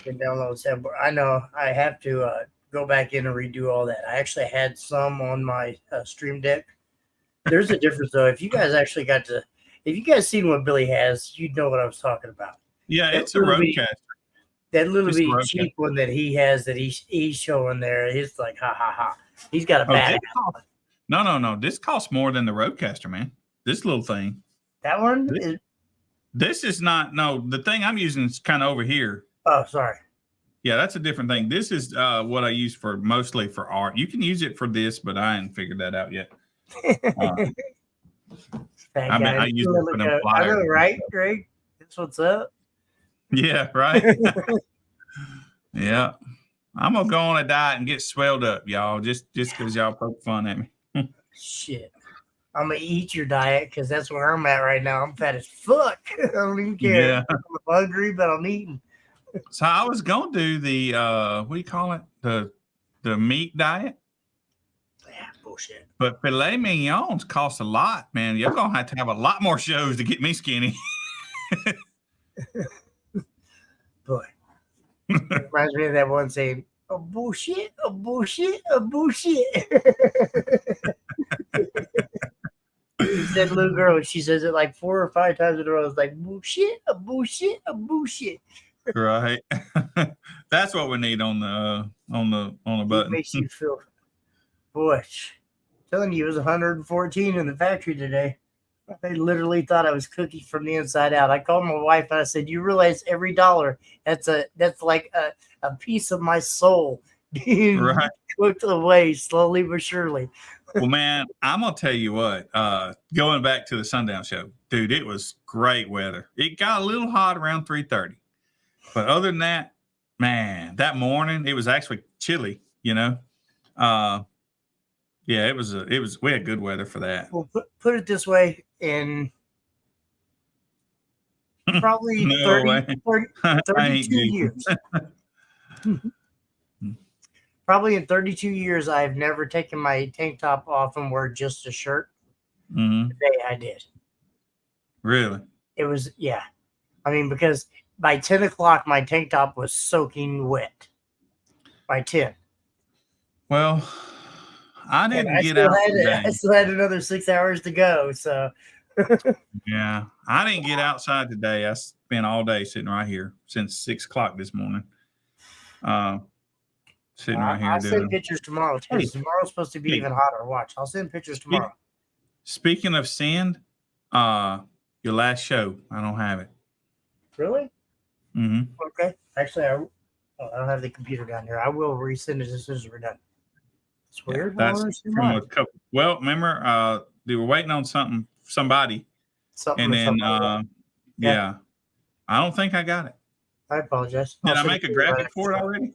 Can download soundboard. I know I have to go back in and redo all that. I actually had some on my Stream Deck. There's a difference though. If you guys seen what Billy has, you'd know what I was talking about. yeah, it's a Rodecaster. That little Just bitty broke cheap one that he has that he's showing there, it's like ha ha ha. He's got a Oh, bad. no. This costs more than the Roadcaster, man. This little thing. That one This- is. This is not. No, the thing I'm using is kind of over here. Oh, sorry. Yeah, that's a different thing. This is what I use for mostly for art. You can use it for this, but I ain't figured that out yet. Fat I mean, guy. I use it for them I know, flyers. right, Greg? That's what's up. Yeah, right. Yeah, I'm gonna go on a diet and get swelled up, y'all. Just because y'all poke fun at me. Shit. I'm gonna eat your diet because that's where I'm at right now. I'm fat as fuck. I don't even care. Yeah. I'm hungry, but I'm eating. So I was gonna do the what do you call it? The meat diet. Yeah, bullshit. But filet mignons cost a lot, man. You're gonna have to have a lot more shows to get me skinny. Boy. It reminds me of that one saying, a bullshit, a bullshit, a bullshit. That little girl, she says it like 4 or 5 times in a row. It's like bullshit, a bullshit, a bullshit. Right. That's what we need on the It button. makes you feel, boy, I'm telling you, it was 114 in the factory today. They literally thought I was cooking from the inside out. I called my wife and I said, "You realize every dollar that's like a piece of my soul being Right. cooked away slowly but surely." Well, man, I'm gonna tell you what. Going back to the sundown show, dude, it was great weather. It got a little hot around 3:30, but other than that, man, that morning it was actually chilly. You know, yeah, it was. We had good weather for that. Well, put it this way, in probably No 30, way. 30 I ain't 32 joking. years. Probably in 32 years, I've never taken my tank top off and wear just a shirt. Mhm. Today I did. Really? It was, yeah. I mean, because by 10 o'clock, my tank top was soaking wet. By 10. Well, I And didn't I get still out had today. I still had another 6 hours to go. So, Yeah, I didn't get outside today. I spent all day sitting right here since 6 o'clock this morning. Sitting right here I'll doing. send pictures tomorrow. Because tomorrow's supposed to be Hey. even hotter. Watch. I'll send pictures tomorrow. Speaking of send, your last show, I don't have it. Really? Mm-hmm. Okay. Actually, I don't have the computer down here. I will resend it as soon as we're done. It's weird. I don't That's understand from why. a couple. Well, remember, they were waiting on somebody, Something and or then, something like that. yeah, I don't think I got it. I apologize. Did I'll I send make it a to you graphic right for it after. already?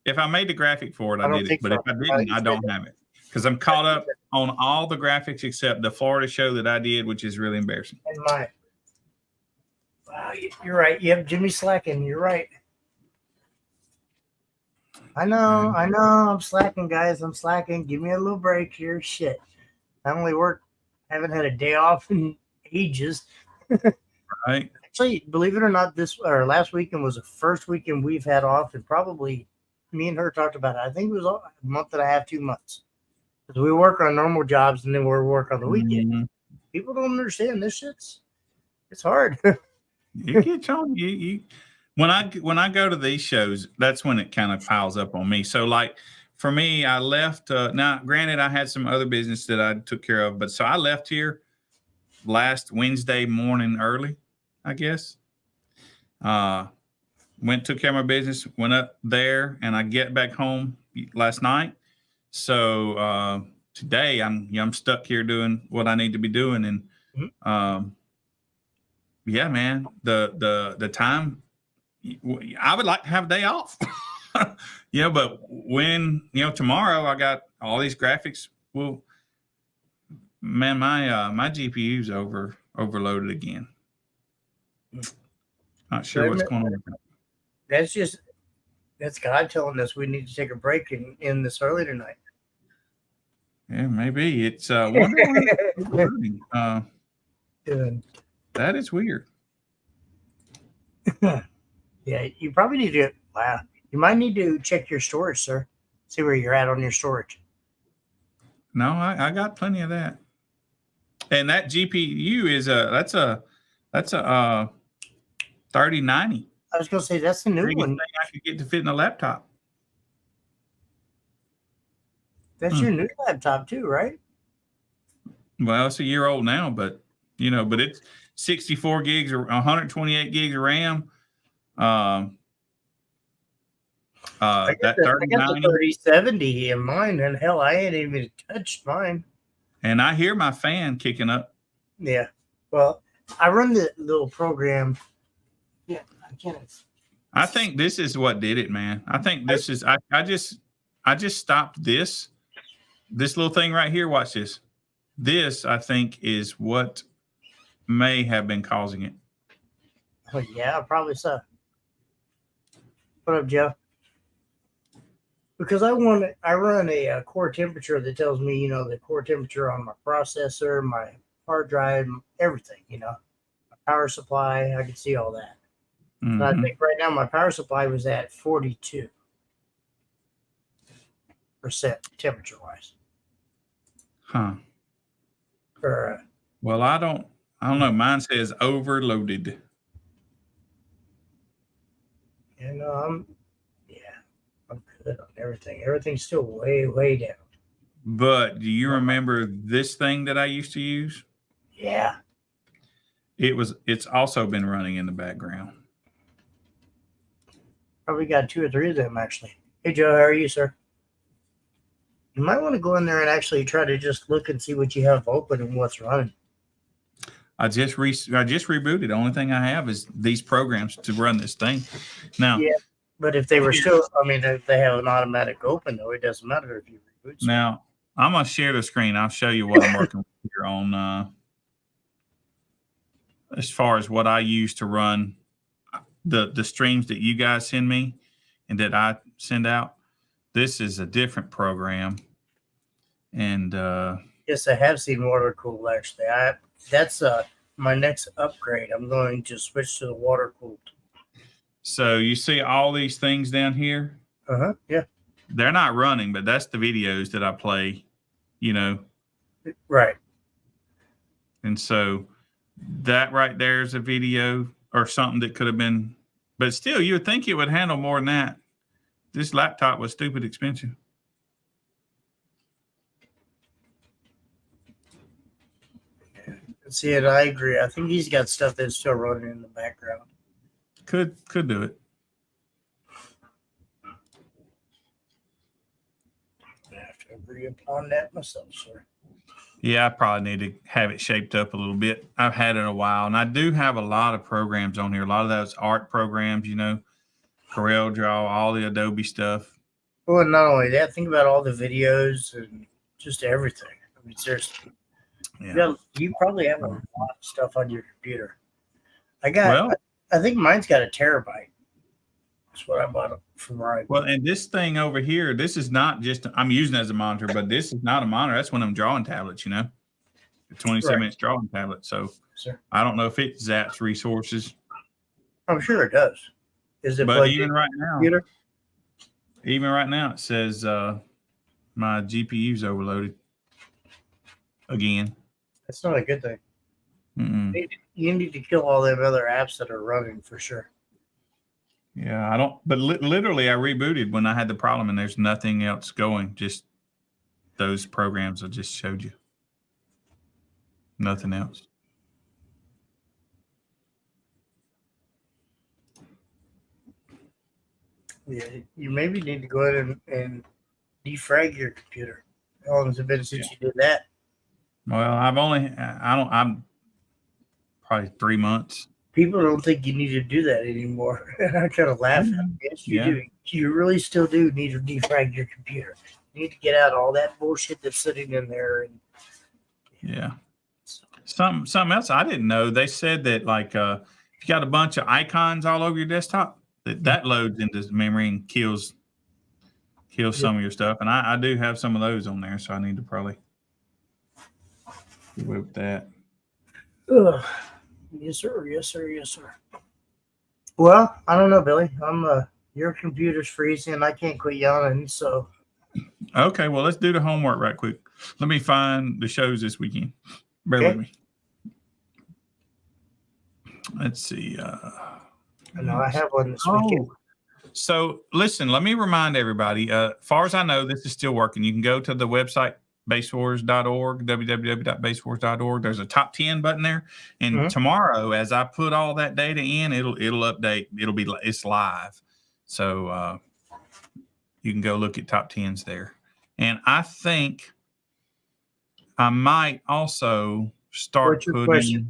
If I made the graphic for it, I I don't did it. think But so. if I I didn't, think I you don't said have it because I'm caught up on all the graphics except the Florida show that I did, which is really embarrassing. And mine. Wow, you're right. Yep, Jimmy slacking. You're right. I know. I'm slacking, guys. I'm slacking. Give me a little break here. Shit. I only work. Haven't had a day off in ages. Right? Actually, believe it or not, this or last weekend was the first weekend we've had off, and probably me and her talked about it. I think it was a month and a half, 2 months. Because we work on normal jobs and then we work on the weekend. Mhm. People don't understand this shit's. It's hard. It gets on you. When I go to these shows, that's when it kind of piles up on me. So like for me, I left. Now, granted, I had some other business that I took care of, but so I left here last Wednesday morning early, I guess. Took care of my business, went up there, and I get back home last night. So today I'm stuck here doing what I need to be doing, and yeah, man, the time I would like to have a day off. But when tomorrow I got all these graphics. Well, man, my GPU's overloaded again. Not sure what's going on with that. That's God telling us we need to take a break and end this early tonight. Yeah, maybe it's wonder when it's loading. That is weird. Yeah, you probably need to. Wow, you might need to check your storage, sir. See where you're at on your storage. No, I got plenty of that. And that GPU is that's a 3090. I was gonna say that's the new Biggest one. thing I could get to fit in a laptop. That's your new laptop too, right? Well, it's a year old now, but but it's 64 gigs or 128 gigs of RAM. I got That the 3090, 3070 in mine, and hell, I ain't even touched mine. and I hear my fan kicking up. Yeah. Well, I run the little program. Yeah, I can't. I think this is what did it, man. I think this is I just stopped this little thing right here. Watch this. This I think is what may have been causing it. Oh, yeah, probably so. What up, Joe? Because I run a core temperature that tells me, the core temperature on my processor, my hard drive, everything, my power supply. I can see all that. Mhm. But I think right now my power supply was at 42% temperature wise. Huh. Or, Well, I don't know. Mine says overloaded. I'm good on everything. Everything's still way, way down. But do you remember this thing that I used to use? Yeah. It's also been running in the background. Probably got 2 or 3 of them actually. Hey, Joe, how are you, sir? You might want to go in there and actually try to just look and see what you have open and what's running. I just rebooted. The only thing I have is these programs to run this thing. Now, Yeah, but if they were still, if they have an automatic open, though, it doesn't matter if you reboot. now I'm gonna share the screen. I'll show you what I'm working with here on as far as what I use to run the streams that you guys send me and that I send out. This is a different program, and Yes, I have seen water cooled actually. That's my next upgrade. I'm going to switch to the water cooled. so you see all these things down here. Yeah. They're not running, but that's the videos that I play. Right. And so that right there is a video or something that could have been, but still, you would think it would handle more than that. This laptop was stupid expensive. See it. I agree. I think he's got stuff that's still running in the background. Could do it. I have to agree upon that myself, sir. Yeah, I probably need to have it shaped up a little bit. I've had it a while, and I do have a lot of programs on here. A lot of those art programs, Corel Draw, all the Adobe stuff. Well, and not only that, think about all the videos and just everything. Seriously. Yeah. You probably have a lot of stuff on your computer. I think mine's got a terabyte. That's what I bought from Ryan. Well, and this thing over here, this is not just, I'm using it as a monitor, but this is not a monitor. That's one of them drawing tablets, the 27-inch drawing tablet. So Sir. I don't know if it zaps resources. I'm sure it does. Is it? But even right now, computer? It says my GPU's overloaded again. That's not a good thing. Mm-mm. You need to kill all them other apps that are running for sure. Yeah, I don't. But literally, I rebooted when I had the problem, and there's nothing else going. Just those programs I just showed you. Nothing else. Yeah, you maybe need to go ahead and defrag your computer. How long has it been since you did that? Well, I'm probably 3 months. People don't think you need to do that anymore. I kind of laugh at them. Yes, you do. You really still do need to defrag your computer. You need to get out all that bullshit that's sitting in there. And yeah. Something else I didn't know. They said that if you got a bunch of icons all over your desktop, that loads into memory and kills some of your stuff. And I do have some of those on there, so I need to probably remove that. ugh. Yes, sir. Yes, sir. Yes, sir. Well, I don't know, Billy. Your computer's freezing, and I can't quit yawning. So, okay. Well, let's do the homework right quick. Let me find the shows this weekend. Bear with me. Let's see. I know I have one this weekend. So listen, let me remind everybody, far as I know, this is still working. You can go to the website, basewars.org, www.basewars.org. There's a top 10 button there. And tomorrow, as I put all that data in, it'll update. It's live. So you can go look at top 10s there. And I think I might also start putting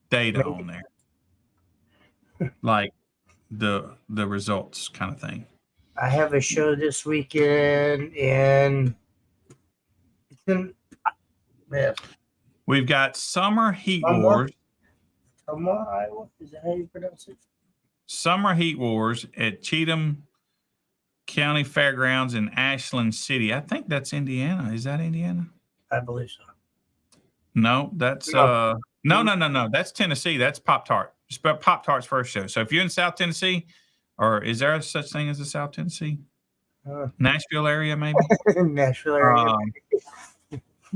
data on there. Like the results kind of thing. I have a show this weekend, and we've got Summer Heat Wars. Iowa, is that how you pronounce it? Summer Heat Wars at Cheatham County Fairgrounds in Ashland City. I think that's Indiana. Is that Indiana? I believe so. No, that's no. That's Tennessee. That's Pop-Tart. Pop-Tart's first show. So if you're in South Tennessee, or is there such thing as a South Tennessee? Nashville area, maybe? Nashville area.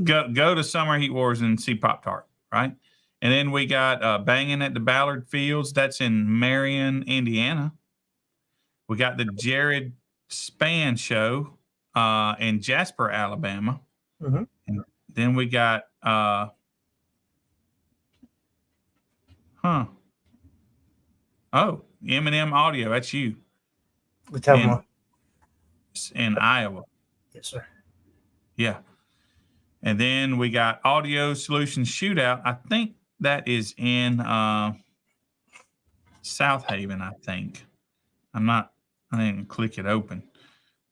Go to Summer Heat Wars and see Pop-Tart, right? And then we got Banging at the Ballard Fields. That's in Marion, Indiana. We got the Jared Spann Show in Jasper, Alabama. And then we got M&M Audio. That's you. In Iowa. Yes, sir. Yeah. And then we got Audio Solutions Shootout. I think that is in South Haven, I think. I didn't click it open,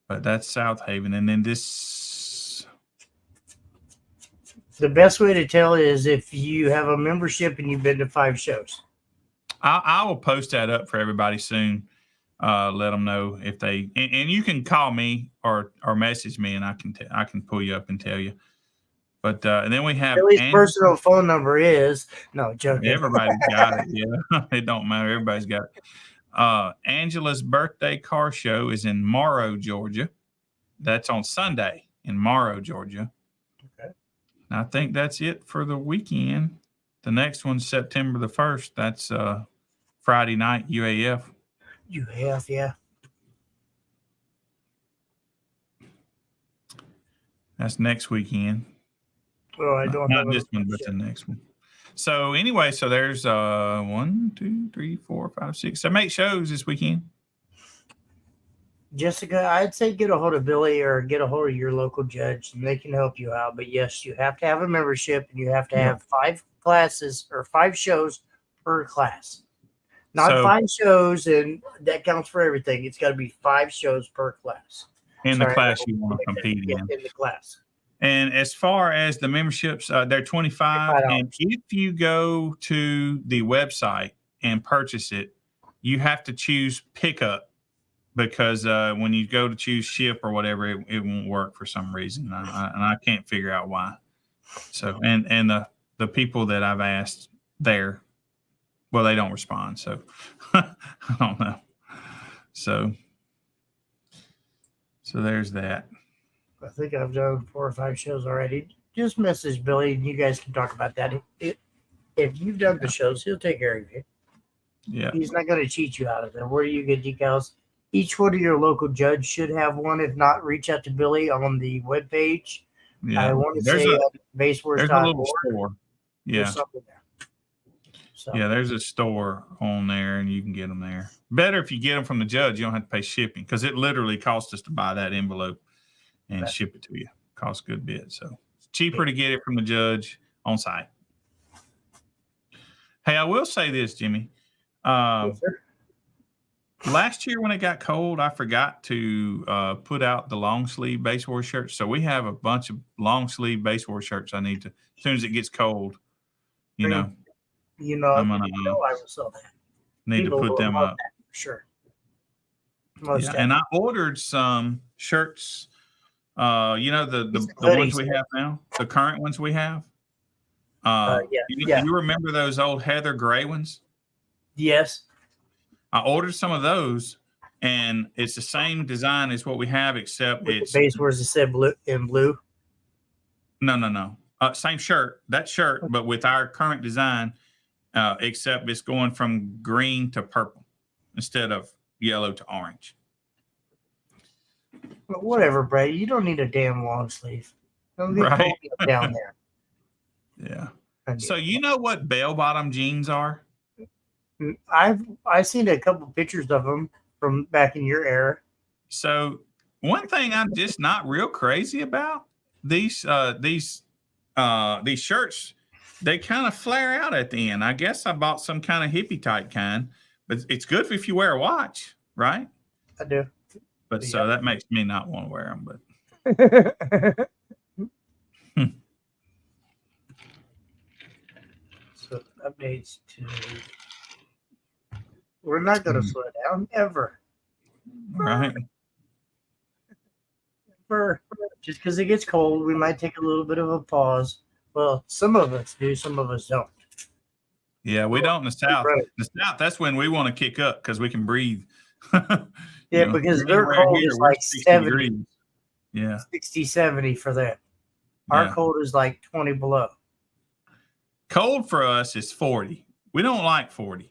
but that's South Haven. And then this. The best way to tell is if you have a membership and you've been to 5 shows. I will post that up for everybody soon. Let them know if they and you can call me or message me, and I can pull you up and tell you. But and then we have Billy's personal phone number is joking. Everybody's got it. Yeah, it don't matter. Everybody's got it. Angela's birthday car show is in Morrow, Georgia. That's on Sunday in Morrow, Georgia. Okay. And I think that's it for the weekend. The next one's September the 1st. That's Friday night, UAF. UAF, yeah. That's next weekend. Well, I don't Not this one, but the next one. So anyway, so there's 1, 2, 3, 4, 5, 6, 7, 8 shows this weekend. Jessica, I'd say get a hold of Billy or get a hold of your local judge, and they can help you out. But yes, you have to have a membership, and you have to have 5 classes or 5 shows per class. Not 5 shows, and that counts for everything. It's got to be 5 shows per class. In the class you want to compete in. In the class. And as far as the memberships, they're $25. And if you go to the website and purchase it, you have to choose pickup because when you go to choose ship or whatever, it won't work for some reason. And I can't figure out why. So, and the people that I've asked there, well, they don't respond. So I don't know. So there's that. I think I've done 4 or 5 shows already. Just message Billy and you guys can talk about that. If you've done the shows, he'll take care of you. Yeah. He's not going to cheat you out of them. Where do you get decals? Each one of your local judge should have one. If not, reach out to Billy on the webpage. Yeah. I want to say basewars.org. There's a little store. Yeah. Something there. So. Yeah, there's a store on there, and you can get them there. Better if you get them from the judge. You don't have to pay shipping because it literally costs us to buy that envelope and ship it to you. Costs a good bit. So it's cheaper to get it from the judge on site. Hey, I will say this, Jimmy. Yes, sir. Last year when it got cold, I forgot to put out the long sleeve Base War shirts. So we have a bunch of long sleeve Base War shirts I need to, as soon as it gets cold, I'm gonna I will sell that. Need to put them up. Sure. And I ordered some shirts. The ones we have now, the current ones we have. You remember those old Heather Gray ones? Yes. I ordered some of those, and it's the same design as what we have, except it's base where it said blue in blue. No. Same shirt, but with our current design, except it's going from green to purple. instead of yellow to orange. But whatever, Brett. You don't need a damn long sleeve. Don't be Right. cold down there. Yeah. I So you know what bell bottom jeans are? I've seen a couple pictures of them from back in your era. So one thing I'm just not real crazy about, these shirts, they kind of flare out at the end. I guess I bought some kind of hippie type kind, but it's good if you wear a watch, right? I do. But so that makes me not want to wear them. But So updates to. We're not going to slow down ever. right, Just because it gets cold, we might take a little bit of a pause. Well, some of us do, some of us don't. yeah, we don't in the South. Right. The South, that's when we want to kick up because we can breathe. Yeah, because their cold is we're like 60 70, degrees. Yeah, 60, 70 for them. Our yeah. cold is like 20 below. Cold for us is 40. We don't like 40.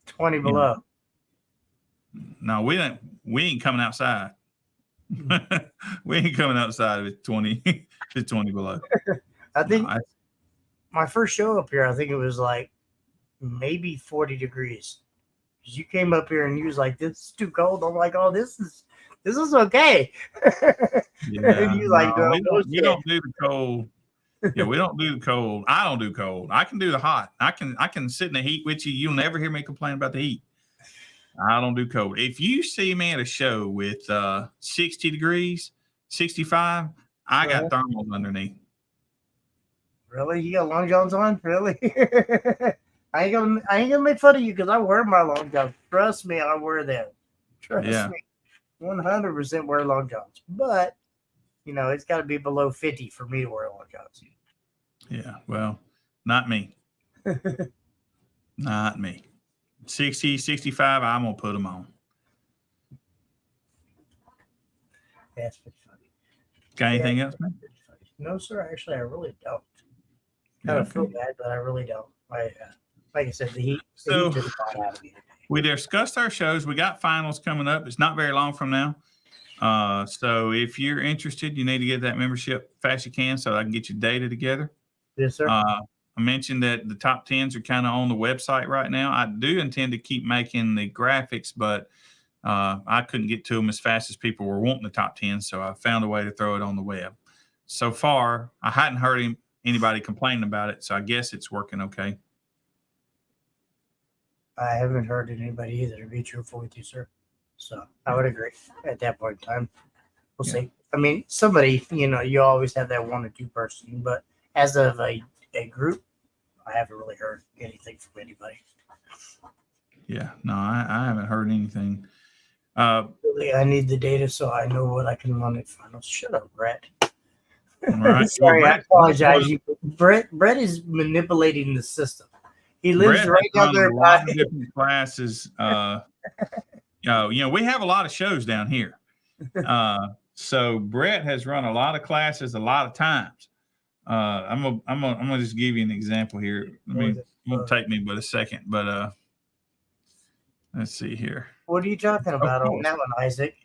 20 below. No, we don't. We ain't coming outside. We ain't coming outside if it's 20. If it's 20 below. I think No, my first show up here, I think it was like maybe 40 degrees. 'Cause you came up here and you was like, "This is too cold." I'm like, "Oh, this is okay." yeah, And you like, no, "No, we don't do the cold. Yeah, we don't do the cold. I don't do cold. I can do the hot. I can sit in the heat with you. You'll never hear me complain about the heat. I don't do cold. If you see me at a show with 60 degrees, 65, I got thermals underneath. Really? You got long johns on? Really? I ain't gonna make fun of you because I wear my long johns. Trust me, I wear them. Trust me. 100% wear long johns. But it's got to be below 50 for me to wear long johns. Yeah, well, not me. Not me. 60, 65, I'm going to put them on. That's pretty funny. Got anything else, man? No, sir. Actually, I really don't. Kind of feel bad, but I really don't. Like I said, the heat took a lot out of me today. We discussed our shows. We got finals coming up. It's not very long from now. So if you're interested, you need to get that membership fast you can so I can get your data together. Yes, sir. I mentioned that the top 10s are kind of on the website right now. I do intend to keep making the graphics, but I couldn't get to them as fast as people were wanting the top 10, so I found a way to throw it on the web. So far, I hadn't heard anybody complaining about it, so I guess it's working okay. I haven't heard anybody either, to be truthful with you, sir. So I would agree at that point in time. We'll see. I mean, somebody, you always have that one or two person, but as of a group, I haven't really heard anything from anybody. Yeah, no, I haven't heard anything. Really, I need the data so I know what I can run at finals. Shut up, Brett. Right. Sorry, Well, I apologize. Brett is manipulating the system. He lives Brett right down there a lot by of different classes. We have a lot of shows down here. So Brett has run a lot of classes a lot of times. I'm gonna just give you an example here. It won't take me but a second, but let's see here. What are you talking about on that one, Isaac?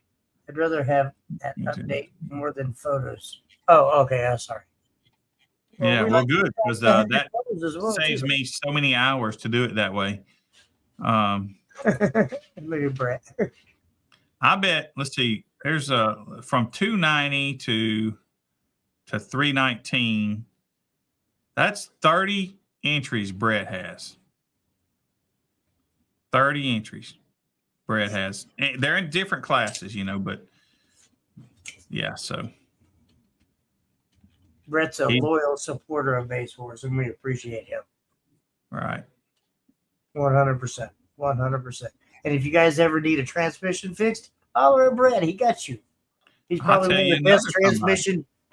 I'd rather have that update more than photos. Oh, okay. I'm sorry. Well, good, because that saves too. me so many hours to do it that way. Look at Brett. I bet. Let's see. There's from 290 to 319. That's 30 entries Brett has. 30 entries Brett has. And they're in different classes, but yeah. So Brett's a loyal supporter of Base Wars, and we appreciate him. Right. 100%. 100%. And if you guys ever need a transmission fixed, holler at Brett. He got you. He's probably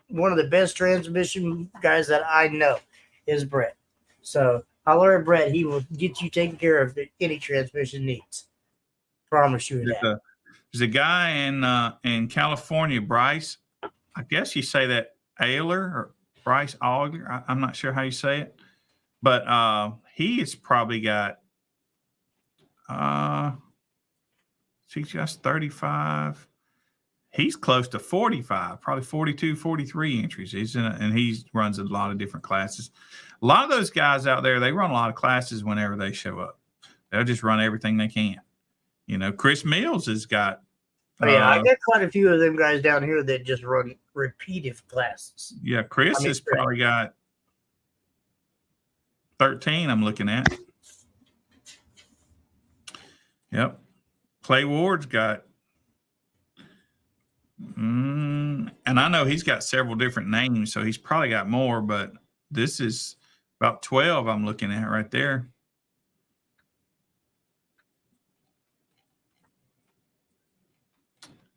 one of the best transmission guys that I know is Brett. So holler at Brett. He will get you taken care of any transmission needs. Promise you that. There's a guy in California, Bryce. I guess you say that Ayler or Bryce Auger. I'm not sure how you say it, but he has probably got CGI's 35. He's close to 45, probably 42, 43 entries. And he runs a lot of different classes. A lot of those guys out there, they run a lot of classes whenever they show up. They'll just run everything they can. You know, Chris Mills has got. Oh, yeah, I got quite a few of them guys down here that just run repeative classes. Yeah, Chris has probably got 13 I'm looking at. Yep. Clay Ward's got, and I know he's got several different names, so he's probably got more, but this is about 12 I'm looking at right there.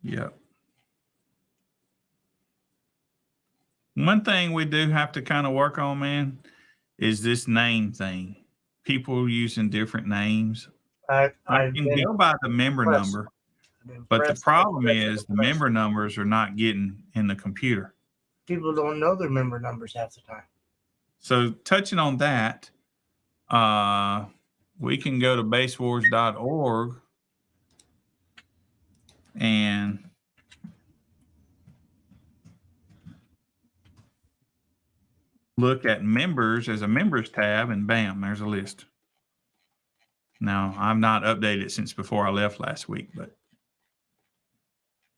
Yep. One thing we do have to kind of work on, man, is this name thing. People using different names. I can go by the member number, but the problem is the member numbers are not getting in the computer. People don't know their member numbers half the time. So touching on that, we can go to basewars.org and look at members as a members tab, and bam, there's a list. Now, I've not updated it since before I left last week, but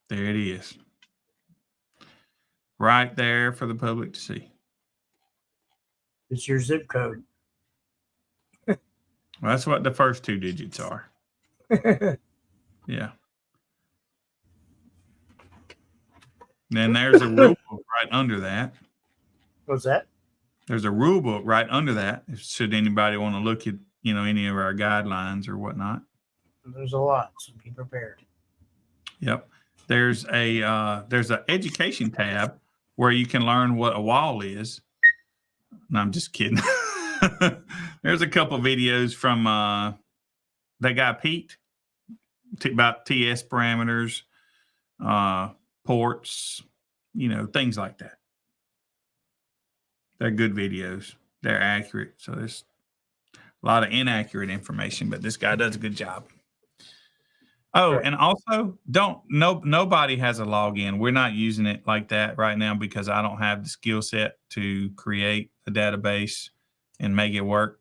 there it is. Right there for the public to see. It's your zip code. Well, that's what the first 2 digits are. Yeah. Then there's a rule book right under that. What's that? There's a rule book right under that. Should anybody want to look at, you know, any of our guidelines or whatnot. There's a lot, so be prepared. Yep. There's an education tab where you can learn what a wall is. No, I'm just kidding. There's a couple videos from that guy Pete about TS parameters, ports, you know, things like that. They're good videos. They're accurate. So there's a lot of inaccurate information, but this guy does a good job. Oh, and also nobody has a login. We're not using it like that right now because I don't have the skill set to create a database and make it work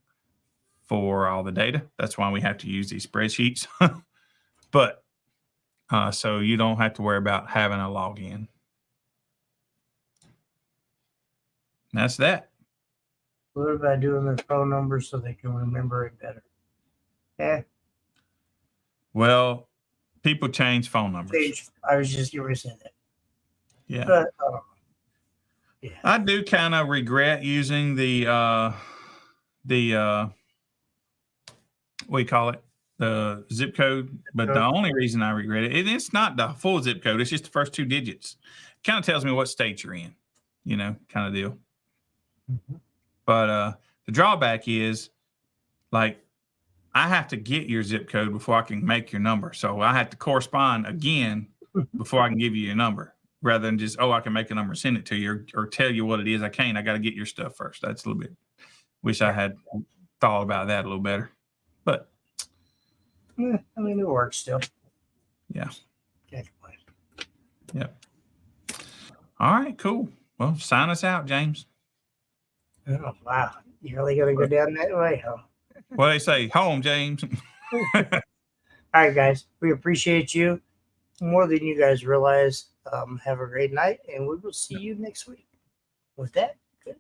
for all the data. That's why we have to use these spreadsheets. But so you don't have to worry about having a login. That's that. What about doing their phone number so they can remember it better? Yeah. Well, people change phone numbers. I was just going to say that. Yeah. But, yeah. I do kind of regret using the what do you call it? The zip code. But the only reason I regret it, it's not the full zip code. It's just the first 2 digits. It kind of tells me what state you're in, you know, kind of deal. Mm-hmm. But the drawback is, like, I have to get your zip code before I can make your number. So I have to correspond again before I can give you your number, rather than just, I can make a number, send it to you, or tell you what it is. I can't. I got to get your stuff first. That's a little bit. Wish I had thought about that a little better. But I mean, it works still. Yeah. Can't complain. Yep. All right, cool. Well, sign us out, James. Oh, wow. You really going to go down that way, huh? What do they say? Home, James. All right, guys. We appreciate you more than you guys realize. Have a great night, and we will see you next week. With that, good.